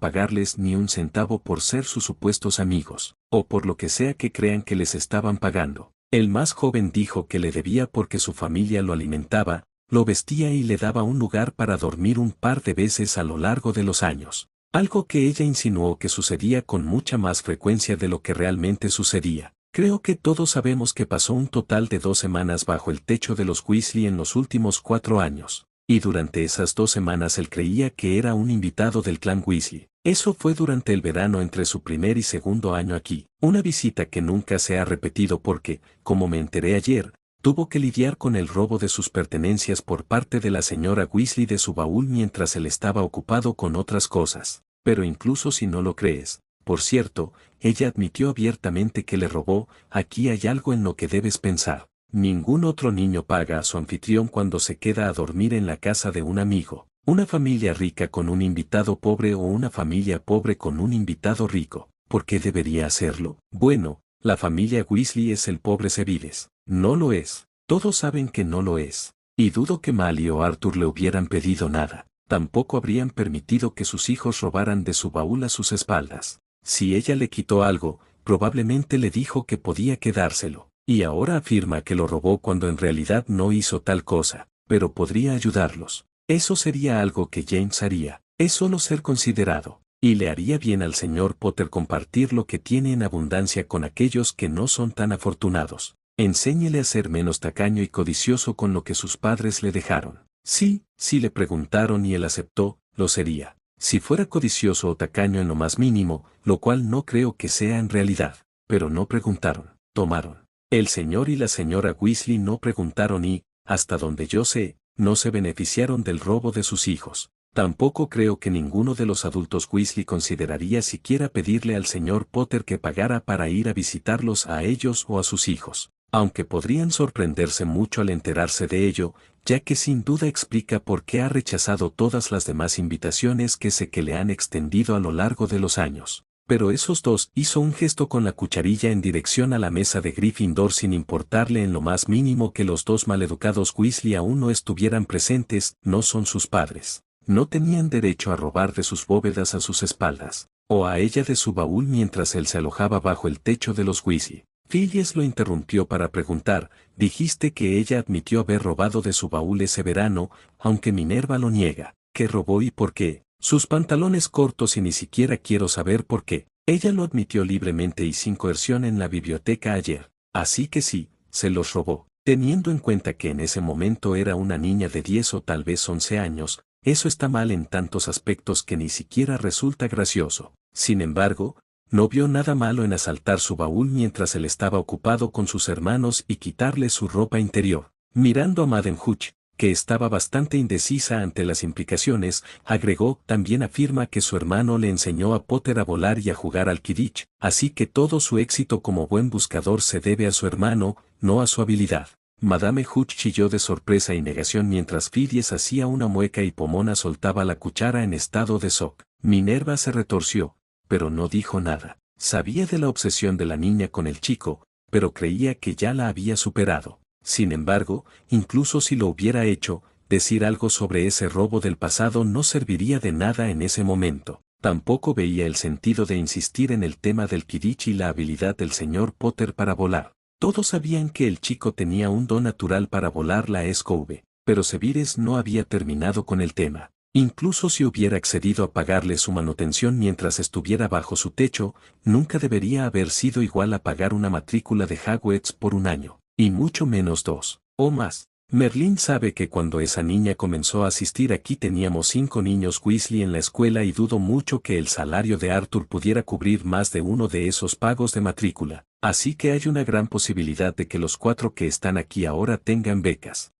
pagarles ni un centavo por ser sus supuestos amigos, o por lo que sea que crean que les estaban pagando. El más joven dijo que le debía porque su familia lo alimentaba, lo vestía y le daba un lugar para dormir un par de veces a lo largo de los años. Algo que ella insinuó que sucedía con mucha más frecuencia de lo que realmente sucedía. Creo que todos sabemos que pasó un total de 2 semanas bajo el techo de los Weasley en los últimos 4 años. Y durante esas 2 semanas él creía que era un invitado del clan Weasley. Eso fue durante el verano entre su primer y segundo año aquí. Una visita que nunca se ha repetido porque, como me enteré ayer, tuvo que lidiar con el robo de sus pertenencias por parte de la señora Weasley de su baúl mientras él estaba ocupado con otras cosas. Pero incluso si no lo crees, por cierto, ella admitió abiertamente que le robó. Aquí hay algo en lo que debes pensar. Ningún otro niño paga a su anfitrión cuando se queda a dormir en la casa de un amigo. Una familia rica con un invitado pobre o una familia pobre con un invitado rico. ¿Por qué debería hacerlo? Bueno, la familia Weasley es el pobre Severus. No lo es. Todos saben que no lo es. Y dudo que Molly o Arthur le hubieran pedido nada. Tampoco habrían permitido que sus hijos robaran de su baúl a sus espaldas. Si ella le quitó algo, probablemente le dijo que podía quedárselo. Y ahora afirma que lo robó cuando en realidad no hizo tal cosa, pero podría ayudarlos. Eso sería algo que James haría. Es solo ser considerado. Y le haría bien al señor Potter compartir lo que tiene en abundancia con aquellos que no son tan afortunados. Enséñele a ser menos tacaño y codicioso con lo que sus padres le dejaron. Sí, si le preguntaron y él aceptó, lo sería. Si fuera codicioso o tacaño en lo más mínimo, lo cual no creo que sea en realidad. Pero no preguntaron, tomaron. El señor y la señora Weasley no preguntaron y, hasta donde yo sé, no se beneficiaron del robo de sus hijos. Tampoco creo que ninguno de los adultos Weasley consideraría siquiera pedirle al señor Potter que pagara para ir a visitarlos a ellos o a sus hijos. aunque podrían sorprenderse mucho al enterarse de ello, ya que sin duda explica por qué ha rechazado todas las demás invitaciones que sé que le han extendido a lo largo de los años. Pero esos dos hizo un gesto con la cucharilla en dirección a la mesa de Gryffindor sin importarle en lo más mínimo que los dos maleducados Weasley aún no estuvieran presentes, no son sus padres. No tenían derecho a robar de sus bóvedas a sus espaldas, o a ella de su baúl mientras él se alojaba bajo el techo de los Weasley. Phileas lo interrumpió para preguntar, dijiste que ella admitió haber robado de su baúl ese verano, aunque Minerva lo niega. ¿Qué robó y por qué? Sus pantalones cortos y ni siquiera quiero saber por qué. Ella lo admitió libremente y sin coerción en la biblioteca ayer. Así que sí, se los robó. Teniendo en cuenta que en ese momento era una niña de 10 o tal vez 11 años, eso está mal en tantos aspectos que ni siquiera resulta gracioso. Sin embargo, no vio nada malo en asaltar su baúl mientras él estaba ocupado con sus hermanos y quitarle su ropa interior. Mirando a Madame Hooch, que estaba bastante indecisa ante las implicaciones, agregó, también afirma que su hermano le enseñó a Potter a volar y a jugar al Quidditch, así que todo su éxito como buen buscador se debe a su hermano, no a su habilidad. Madame Hooch chilló de sorpresa y negación mientras Phileas hacía una mueca y Pomona soltaba la cuchara en estado de shock. Minerva se retorció, pero no dijo nada. Sabía de la obsesión de la niña con el chico, pero creía que ya la había superado. Sin embargo, incluso si lo hubiera hecho, decir algo sobre ese robo del pasado no serviría de nada en ese momento. Tampoco veía el sentido de insistir en el tema del Quidditch y la habilidad del señor Potter para volar. Todos sabían que el chico tenía un don natural para volar la escove, pero Severus no había terminado con el tema. Incluso si hubiera accedido a pagarle su manutención mientras estuviera bajo su techo, nunca debería haber sido igual a pagar una matrícula de Hogwarts por un año, y mucho menos 2 o más. Merlín sabe que cuando esa niña comenzó a asistir aquí teníamos 5 niños Weasley en la escuela y dudo mucho que el salario de Arthur pudiera cubrir más de uno de esos pagos de matrícula, así que hay una gran posibilidad de que los 4 que están aquí ahora tengan becas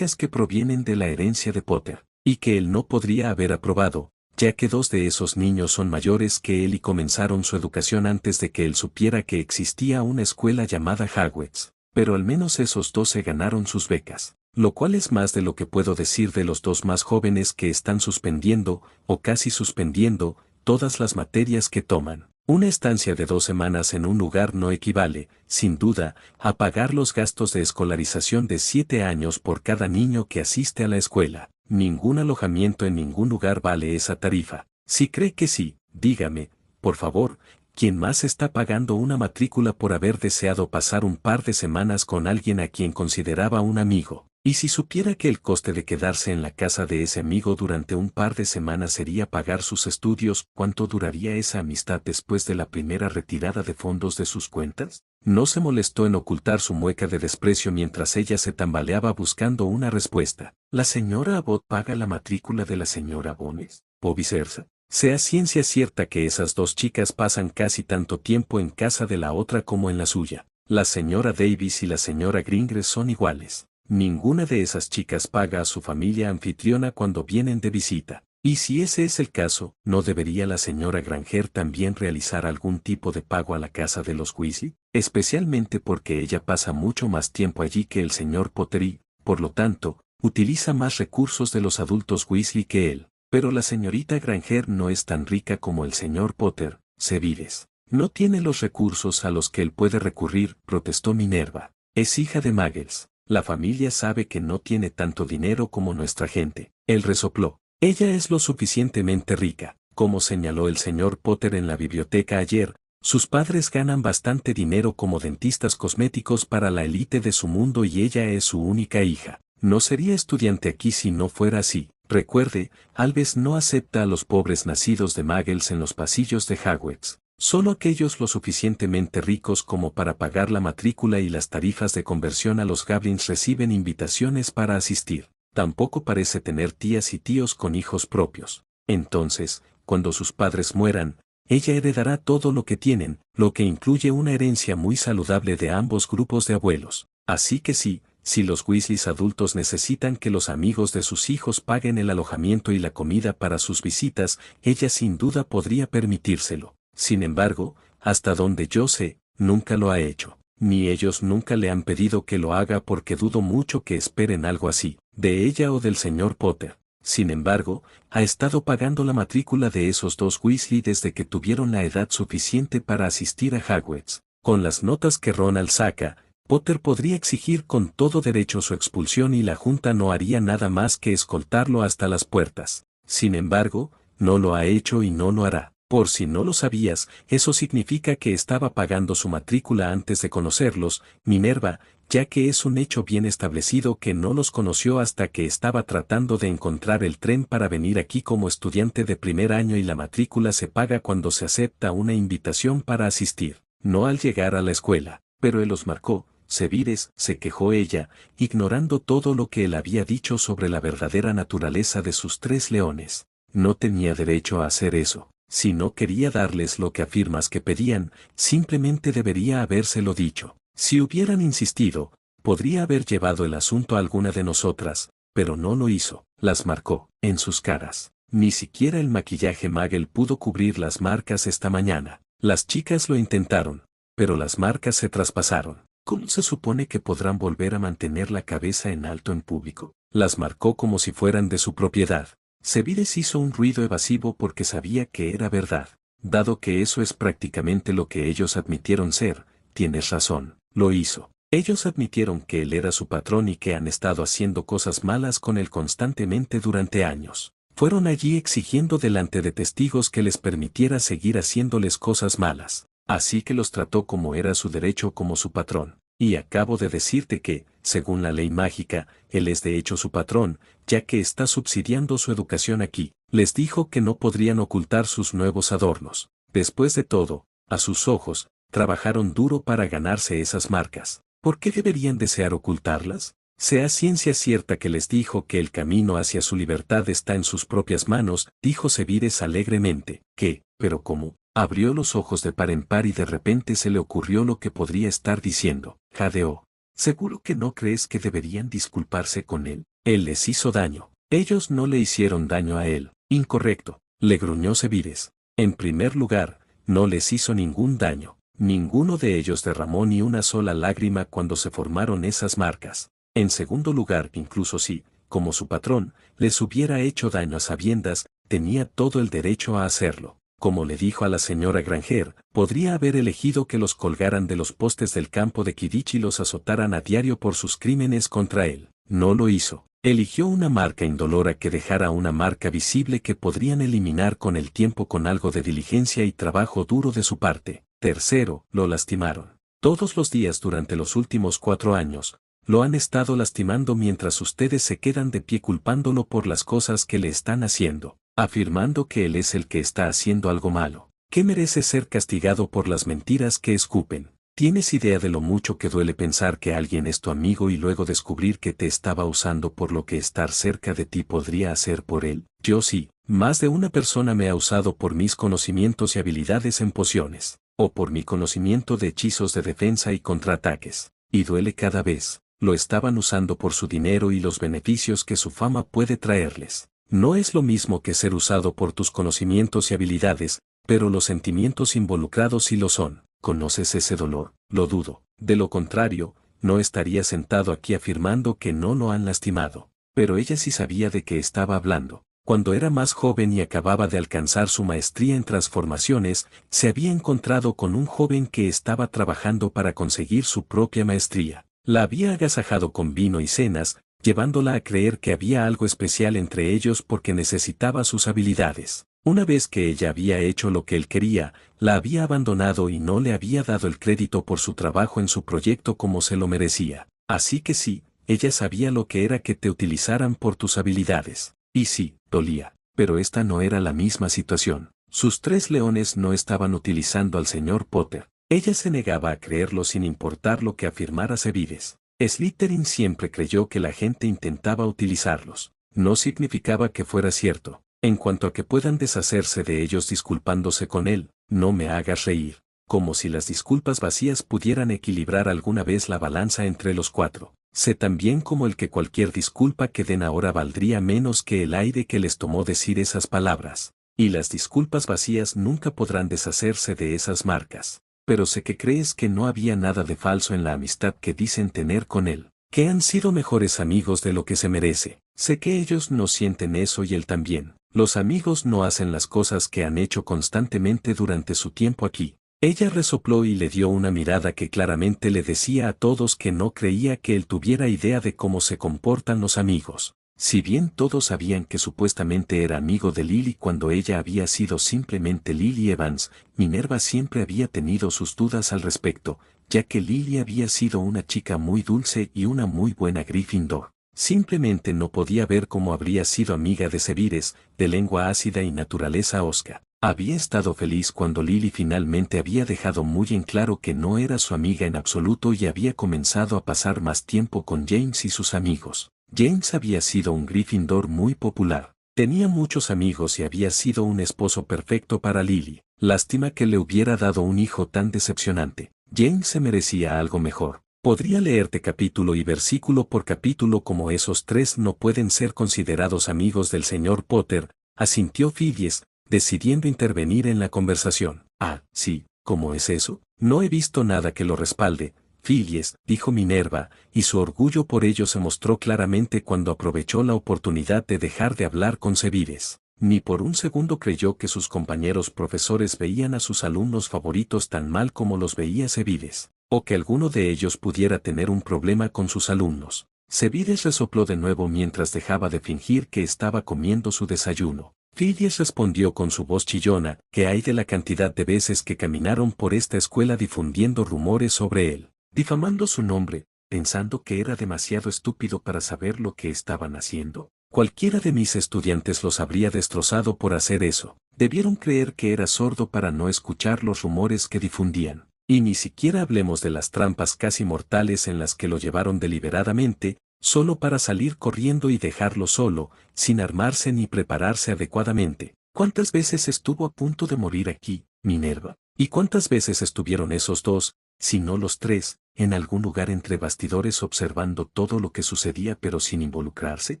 que provienen de la herencia de Potter, y que él no podría haber aprobado, ya que 2 de esos niños son mayores que él y comenzaron su educación antes de que él supiera que existía una escuela llamada Hogwarts. Pero al menos esos 2 se ganaron sus becas, lo cual es más de lo que puedo decir de los 2 más jóvenes que están suspendiendo, o casi suspendiendo, todas las materias que toman. Una estancia de 2 semanas en un lugar no equivale, sin duda, a pagar los gastos de escolarización de 7 años por cada niño que asiste a la escuela. Ningún alojamiento en ningún lugar vale esa tarifa. Si cree que sí, dígame, por favor, ¿quién más está pagando una matrícula por haber deseado pasar un par de semanas con alguien a quien consideraba un amigo? Y si supiera que el coste de quedarse en la casa de ese amigo durante un par de semanas sería pagar sus estudios, ¿cuánto duraría esa amistad después de la primera retirada de fondos de sus cuentas? No se molestó en ocultar su mueca de desprecio mientras ella se tambaleaba buscando una respuesta. ¿La señora Abbott paga la matrícula de la señora Bones? ¿O viceversa? Sea ciencia cierta que esas 2 chicas pasan casi tanto tiempo en casa de la otra como en la suya. La señora Davis y la señora Gringres son iguales. Ninguna de esas chicas paga a su familia anfitriona cuando vienen de visita. Y si ese es el caso, ¿no debería la señora Granger también realizar algún tipo de pago a la casa de los Weasley? Especialmente porque ella pasa mucho más tiempo allí que el señor Potter y, por lo tanto, utiliza más recursos de los adultos Weasley que él. Pero la señorita Granger no es tan rica como el señor Potter, Severus. No tiene los recursos a los que él puede recurrir, protestó Minerva. Es hija de Muggles. La familia sabe que no tiene tanto dinero como nuestra gente. Él resopló. Ella es lo suficientemente rica, como señaló el señor Potter en la biblioteca ayer. Sus padres ganan bastante dinero como dentistas cosméticos para la élite de su mundo y ella es su única hija. No sería estudiante aquí si no fuera así. Recuerde, Albus no acepta a los pobres nacidos de Muggles en los pasillos de Hogwarts. Solo aquellos lo suficientemente ricos como para pagar la matrícula y las tarifas de conversión a los Goblins reciben invitaciones para asistir. Tampoco parece tener tías y tíos con hijos propios. Entonces, cuando sus padres mueran, ella heredará todo lo que tienen, lo que incluye una herencia muy saludable de ambos grupos de abuelos. Así que sí, si los Weasleys adultos necesitan que los amigos de sus hijos paguen el alojamiento y la comida para sus visitas, ella sin duda podría permitírselo. Sin embargo, hasta donde yo sé, nunca lo ha hecho. ni ellos nunca le han pedido que lo haga porque dudo mucho que esperen algo así, de ella o del señor Potter. Sin embargo, ha estado pagando la matrícula de esos dos Weasley desde que tuvieron la edad suficiente para asistir a Hogwarts. Con las notas que Ronald saca, Potter podría exigir con todo derecho su expulsión y la Junta no haría nada más que escoltarlo hasta las puertas. Sin embargo, no lo ha hecho y no lo hará. Por si no lo sabías, eso significa que estaba pagando su matrícula antes de conocerlos, Minerva, ya que es un hecho bien establecido que no los conoció hasta que estaba tratando de encontrar el tren para venir aquí como estudiante de primer año y la matrícula se paga cuando se acepta una invitación para asistir, no al llegar a la escuela. Pero él los marcó, Sevides, se quejó ella, ignorando todo lo que él había dicho sobre la verdadera naturaleza de sus tres leones. No tenía derecho a hacer eso. Si no quería darles lo que afirmas que pedían, simplemente debería habérselo dicho. Si hubieran insistido, podría haber llevado el asunto a alguna de nosotras, pero no lo hizo. Las marcó en sus caras. Ni siquiera el maquillaje Magel pudo cubrir las marcas esta mañana. Las chicas lo intentaron, pero las marcas se traspasaron. ¿Cómo se supone que podrán volver a mantener la cabeza en alto en público? Las marcó como si fueran de su propiedad. Sevides hizo un ruido evasivo porque sabía que era verdad. Dado que eso es prácticamente lo que ellos admitieron ser, tienes razón, lo hizo. Ellos admitieron que él era su patrón y que han estado haciendo cosas malas con él constantemente durante años. Fueron allí exigiendo delante de testigos que les permitiera seguir haciéndoles cosas malas. Así que los trató como era su derecho como su patrón. Y acabo de decirte que, según la ley mágica, él es de hecho su patrón, ya que está subsidiando su educación aquí. Les dijo que no podrían ocultar sus nuevos adornos. Después de todo, a sus ojos, trabajaron duro para ganarse esas marcas. ¿Por qué deberían desear ocultarlas? Sea ciencia cierta que les dijo que el camino hacia su libertad está en sus propias manos, dijo Sevides alegremente. ¿Qué? ¿Pero cómo? Abrió los ojos de par en par y de repente se le ocurrió lo que podría estar diciendo. Jadeó. ¿Seguro que no crees que deberían disculparse con él? Él les hizo daño. Ellos no le hicieron daño a él. Incorrecto, le gruñó Sevides. En primer lugar, no les hizo ningún daño. Ninguno de ellos derramó ni una sola lágrima cuando se formaron esas marcas. En segundo lugar, incluso si, como su patrón, les hubiera hecho daño a sabiendas, tenía todo el derecho a hacerlo. Como le dijo a la señora Granger, podría haber elegido que los colgaran de los postes del campo de Quidditch y los azotaran a diario por sus crímenes contra él. No lo hizo. Eligió una marca indolora que dejara una marca visible que podrían eliminar con el tiempo con algo de diligencia y trabajo duro de su parte. Tercero, lo lastimaron. Todos los días durante los últimos 4 años, lo han estado lastimando mientras ustedes se quedan de pie culpándolo por las cosas que le están haciendo, afirmando que él es el que está haciendo algo malo, que merece ser castigado por las mentiras que escupen. ¿Tienes idea de lo mucho que duele pensar que alguien es tu amigo y luego descubrir que te estaba usando por lo que estar cerca de ti podría hacer por él? Yo sí, más de una persona me ha usado por mis conocimientos y habilidades en pociones, o por mi conocimiento de hechizos de defensa y contraataques, y duele cada vez. Lo estaban usando por su dinero y los beneficios que su fama puede traerles. No es lo mismo que ser usado por tus conocimientos y habilidades, pero los sentimientos involucrados sí lo son. ¿Conoces ese dolor? Lo dudo. De lo contrario, no estaría sentado aquí afirmando que no lo han lastimado. Pero ella sí sabía de qué estaba hablando. Cuando era más joven y acababa de alcanzar su maestría en transformaciones, se había encontrado con un joven que estaba trabajando para conseguir su propia maestría. La había agasajado con vino y cenas, llevándola a creer que había algo especial entre ellos porque necesitaba sus habilidades. Una vez que ella había hecho lo que él quería, la había abandonado y no le había dado el crédito por su trabajo en su proyecto como se lo merecía. Así que sí, ella sabía lo que era que te utilizaran por tus habilidades. Y sí, dolía. Pero esta no era la misma situación. Sus 3 leones no estaban utilizando al señor Potter. Ella se negaba a creerlo sin importar lo que afirmara Sevides. Slytherin siempre creyó que la gente intentaba utilizarlos. No significaba que fuera cierto. En cuanto a que puedan deshacerse de ellos disculpándose con él, no me hagas reír. Como si las disculpas vacías pudieran equilibrar alguna vez la balanza entre los 4. Sé tan bien como el que cualquier disculpa que den ahora valdría menos que el aire que les tomó decir esas palabras. Y las disculpas vacías nunca podrán deshacerse de esas marcas. pero sé que crees que no había nada de falso en la amistad que dicen tener con él, que han sido mejores amigos de lo que se merece. Sé que ellos no sienten eso y él también. Los amigos no hacen las cosas que han hecho constantemente durante su tiempo aquí. Ella resopló y le dio una mirada que claramente le decía a todos que no creía que él tuviera idea de cómo se comportan los amigos. Si bien todos sabían que supuestamente era amigo de Lily cuando ella había sido simplemente Lily Evans, Minerva siempre había tenido sus dudas al respecto, ya que Lily había sido una chica muy dulce y una muy buena Gryffindor. Simplemente no podía ver cómo habría sido amiga de Sebires, de lengua ácida y naturaleza hosca. Había estado feliz cuando Lily finalmente había dejado muy en claro que no era su amiga en absoluto y había comenzado a pasar más tiempo con James y sus amigos. James había sido un Gryffindor muy popular. Tenía muchos amigos y había sido un esposo perfecto para Lily. Lástima que le hubiera dado un hijo tan decepcionante. James se merecía algo mejor. Podría leerte capítulo y versículo por capítulo como esos tres no pueden ser considerados amigos del señor Potter, asintió Phineas, decidiendo intervenir en la conversación. Ah, sí, ¿cómo es eso? No he visto nada que lo respalde, Phineas, dijo Minerva, y su orgullo por ello se mostró claramente cuando aprovechó la oportunidad de dejar de hablar con Sebires. Ni por un segundo creyó que sus compañeros profesores veían a sus alumnos favoritos tan mal como los veía Sebires, o que alguno de ellos pudiera tener un problema con sus alumnos. Sebires resopló de nuevo mientras dejaba de fingir que estaba comiendo su desayuno. Phineas respondió con su voz chillona, ¿qué hay de la cantidad de veces que caminaron por esta escuela difundiendo rumores sobre él, difamando su nombre, pensando que era demasiado estúpido para saber lo que estaban haciendo? Cualquiera de mis estudiantes los habría destrozado por hacer eso. Debieron creer que era sordo para no escuchar los rumores que difundían. Y ni siquiera hablemos de las trampas casi mortales en las que lo llevaron deliberadamente, solo para salir corriendo y dejarlo solo, sin armarse ni prepararse adecuadamente. ¿Cuántas veces estuvo a punto de morir aquí, Minerva? ¿Y cuántas veces estuvieron esos dos, si no los tres, en algún lugar entre bastidores observando todo lo que sucedía pero sin involucrarse?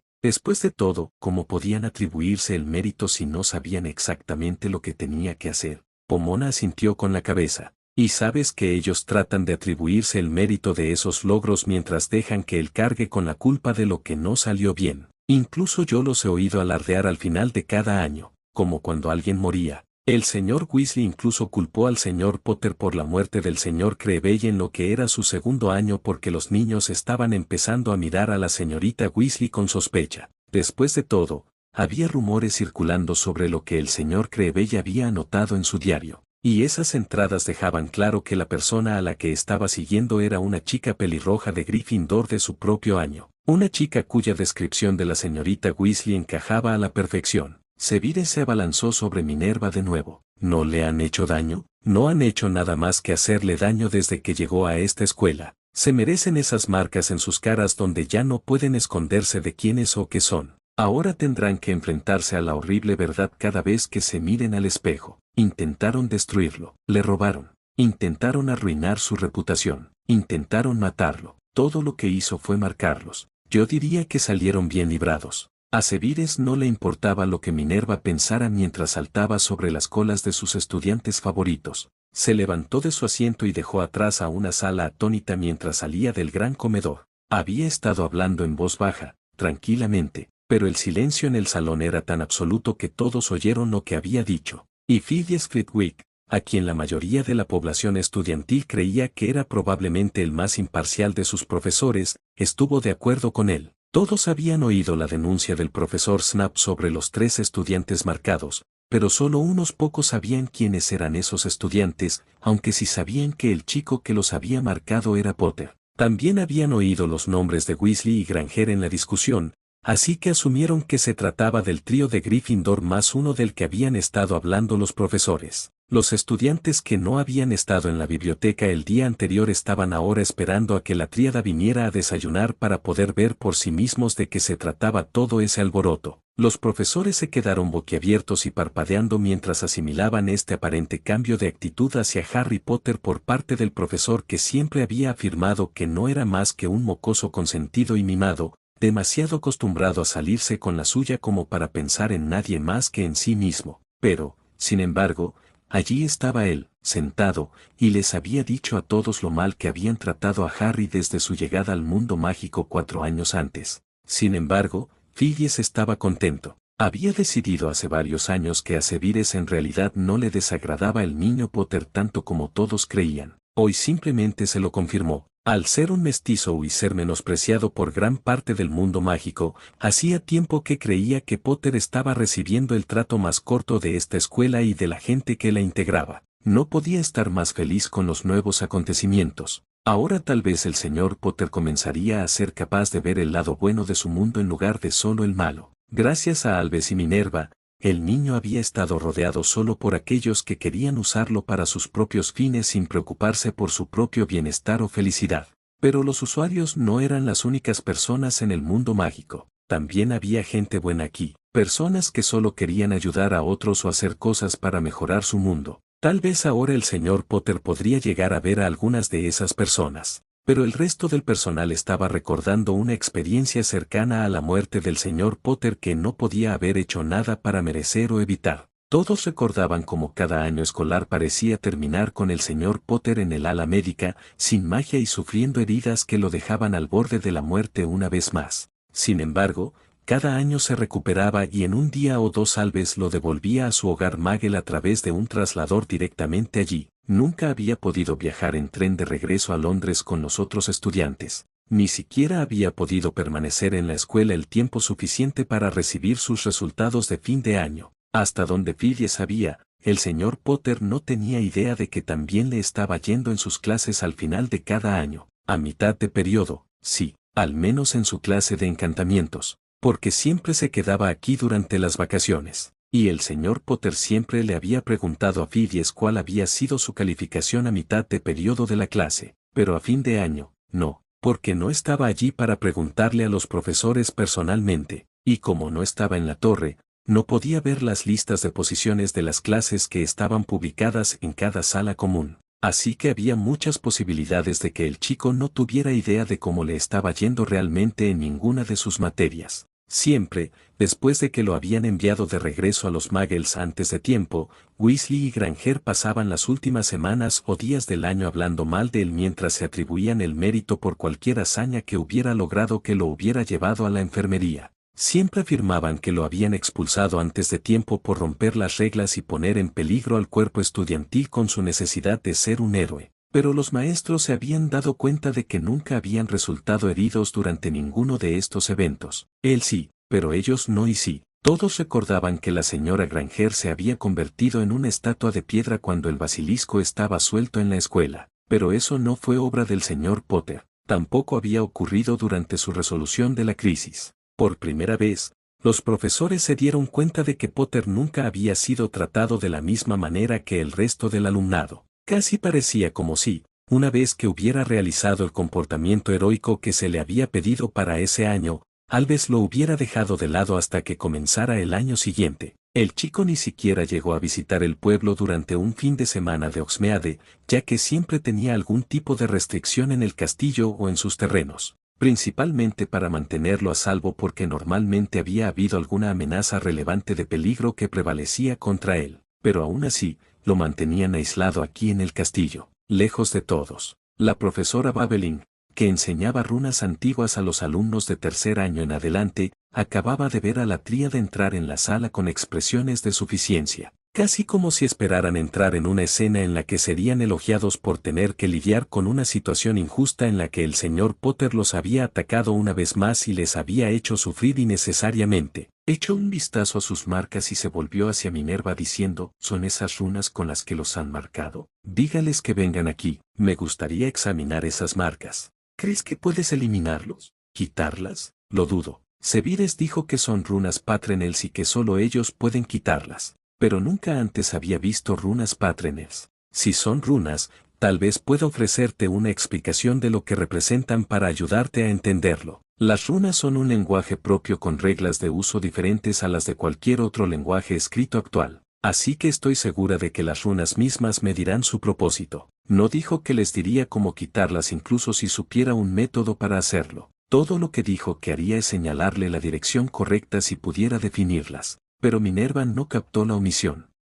Después de todo, ¿cómo podían atribuirse el mérito si no sabían exactamente lo que tenía que hacer? Pomona asintió con la cabeza. Y sabes que ellos tratan de atribuirse el mérito de esos logros mientras dejan que él cargue con la culpa de lo que no salió bien. Incluso yo los he oído alardear al final de cada año, como cuando alguien moría. El señor Weasley incluso culpó al señor Potter por la muerte del señor Creevey en lo que era su segundo año porque los niños estaban empezando a mirar a la señorita Weasley con sospecha. Después de todo, había rumores circulando sobre lo que el señor Creevey había anotado en su diario. Y esas entradas dejaban claro que la persona a la que estaba siguiendo era una chica pelirroja de Gryffindor de su propio año. Una chica cuya descripción de la señorita Weasley encajaba a la perfección. Sebires se abalanzó sobre Minerva de nuevo. ¿No le han hecho daño? No han hecho nada más que hacerle daño desde que llegó a esta escuela. Se merecen esas marcas en sus caras donde ya no pueden esconderse de quiénes o qué son. Ahora tendrán que enfrentarse a la horrible verdad cada vez que se miren al espejo. Intentaron destruirlo, le robaron, intentaron arruinar su reputación, intentaron matarlo. Todo lo que hizo fue marcarlos. Yo diría que salieron bien librados. A Sebires no le importaba lo que Minerva pensara mientras saltaba sobre las colas de sus estudiantes favoritos. Se levantó de su asiento y dejó atrás a una sala atónita mientras salía del gran comedor. Había estado hablando en voz baja, tranquilamente, pero el silencio en el salón era tan absoluto que todos oyeron lo que había dicho. Y Phineas Flitwick, a quien la mayoría de la población estudiantil creía que era probablemente el más imparcial de sus profesores, estuvo de acuerdo con él. Todos habían oído la denuncia del profesor Snap sobre los tres estudiantes marcados, pero solo unos pocos sabían quiénes eran esos estudiantes, aunque sí sabían que el chico que los había marcado era Potter. También habían oído los nombres de Weasley y Granger en la discusión, así que asumieron que se trataba del trío de Gryffindor más uno del que habían estado hablando los profesores. Los estudiantes que no habían estado en la biblioteca el día anterior estaban ahora esperando a que la tríada viniera a desayunar para poder ver por sí mismos de qué se trataba todo ese alboroto. Los profesores se quedaron boquiabiertos y parpadeando mientras asimilaban este aparente cambio de actitud hacia Harry Potter por parte del profesor que siempre había afirmado que no era más que un mocoso consentido y mimado, demasiado acostumbrado a salirse con la suya como para pensar en nadie más que en sí mismo. Pero, sin embargo, allí estaba él, sentado, y les había dicho a todos lo mal que habían tratado a Harry desde su llegada al mundo mágico 4 años antes. Sin embargo, Phileas estaba contento. Había decidido hace varios años que a Severus en realidad no le desagradaba el niño Potter tanto como todos creían. Hoy simplemente se lo confirmó. Al ser un mestizo y ser menospreciado por gran parte del mundo mágico, hacía tiempo que creía que Potter estaba recibiendo el trato más corto de esta escuela y de la gente que la integraba. No podía estar más feliz con los nuevos acontecimientos. Ahora tal vez el señor Potter comenzaría a ser capaz de ver el lado bueno de su mundo en lugar de solo el malo. Gracias a Albus y Minerva, el niño había estado rodeado solo por aquellos que querían usarlo para sus propios fines sin preocuparse por su propio bienestar o felicidad. Pero los usuarios no eran las únicas personas en el mundo mágico. También había gente buena aquí, personas que solo querían ayudar a otros o hacer cosas para mejorar su mundo. Tal vez ahora el señor Potter podría llegar a ver a algunas de esas personas. Pero el resto del personal estaba recordando una experiencia cercana a la muerte del señor Potter que no podía haber hecho nada para merecer o evitar. Todos recordaban cómo cada año escolar parecía terminar con el señor Potter en el ala médica, sin magia y sufriendo heridas que lo dejaban al borde de la muerte una vez más. Sin embargo, cada año se recuperaba y en un día o dos Albus lo devolvía a su hogar Muggle a través de un traslador directamente allí. Nunca había podido viajar en tren de regreso a Londres con los otros estudiantes. Ni siquiera había podido permanecer en la escuela el tiempo suficiente para recibir sus resultados de fin de año. Hasta donde Phileas sabía, el señor Potter no tenía idea de que también le estaba yendo en sus clases al final de cada año. A mitad de periodo, sí, al menos en su clase de encantamientos, porque siempre se quedaba aquí durante las vacaciones. Y el señor Potter siempre le había preguntado a Phileas cuál había sido su calificación a mitad de periodo de la clase, pero a fin de año, no, porque no estaba allí para preguntarle a los profesores personalmente, y como no estaba en la torre, no podía ver las listas de posiciones de las clases que estaban publicadas en cada sala común. Así que había muchas posibilidades de que el chico no tuviera idea de cómo le estaba yendo realmente en ninguna de sus materias. Siempre, después de que lo habían enviado de regreso a los Muggles antes de tiempo, Weasley y Granger pasaban las últimas semanas o días del año hablando mal de él mientras se atribuían el mérito por cualquier hazaña que hubiera logrado que lo hubiera llevado a la enfermería. Siempre afirmaban que lo habían expulsado antes de tiempo por romper las reglas y poner en peligro al cuerpo estudiantil con su necesidad de ser un héroe. Pero los maestros se habían dado cuenta de que nunca habían resultado heridos durante ninguno de estos eventos. Él sí, pero ellos no y sí. Todos recordaban que la señora Granger se había convertido en una estatua de piedra cuando el basilisco estaba suelto en la escuela. Pero eso no fue obra del señor Potter. Tampoco había ocurrido durante su resolución de la crisis. Por primera vez, los profesores se dieron cuenta de que Potter nunca había sido tratado de la misma manera que el resto del alumnado. Casi parecía como si, una vez que hubiera realizado el comportamiento heroico que se le había pedido para ese año, Albus lo hubiera dejado de lado hasta que comenzara el año siguiente. El chico ni siquiera llegó a visitar el pueblo durante un fin de semana de Hogsmeade, ya que siempre tenía algún tipo de restricción en el castillo o en sus terrenos, principalmente para mantenerlo a salvo porque normalmente había habido alguna amenaza relevante de peligro que prevalecía contra él, pero aún así, lo mantenían aislado aquí en el castillo, lejos de todos. La profesora Babelin, que enseñaba runas antiguas a los alumnos de tercer año en adelante, acababa de ver a la tríada entrar en la sala con expresiones de suficiencia, casi como si esperaran entrar en una escena en la que serían elogiados por tener que lidiar con una situación injusta en la que el señor Potter los había atacado una vez más y les había hecho sufrir innecesariamente. Echó un vistazo a sus marcas y se volvió hacia Minerva diciendo, ¿son esas runas con las que los han marcado? Dígales que vengan aquí, me gustaría examinar esas marcas. ¿Crees que puedes eliminarlos? ¿Quitarlas? Lo dudo. Severus dijo que son runas Patrenels y que solo ellos pueden quitarlas. Pero nunca antes había visto runas Patrenels. Si son runas, tal vez pueda ofrecerte una explicación de lo que representan para ayudarte a entenderlo. Las runas son un lenguaje propio con reglas de uso diferentes a las de cualquier otro lenguaje escrito actual. Así que estoy segura de que las runas mismas me dirán su propósito. No dijo que les diría cómo quitarlas incluso si supiera un método para hacerlo. Todo lo que dijo que haría es señalarle la dirección correcta si pudiera definirlas. Pero Minerva no captó la omisión.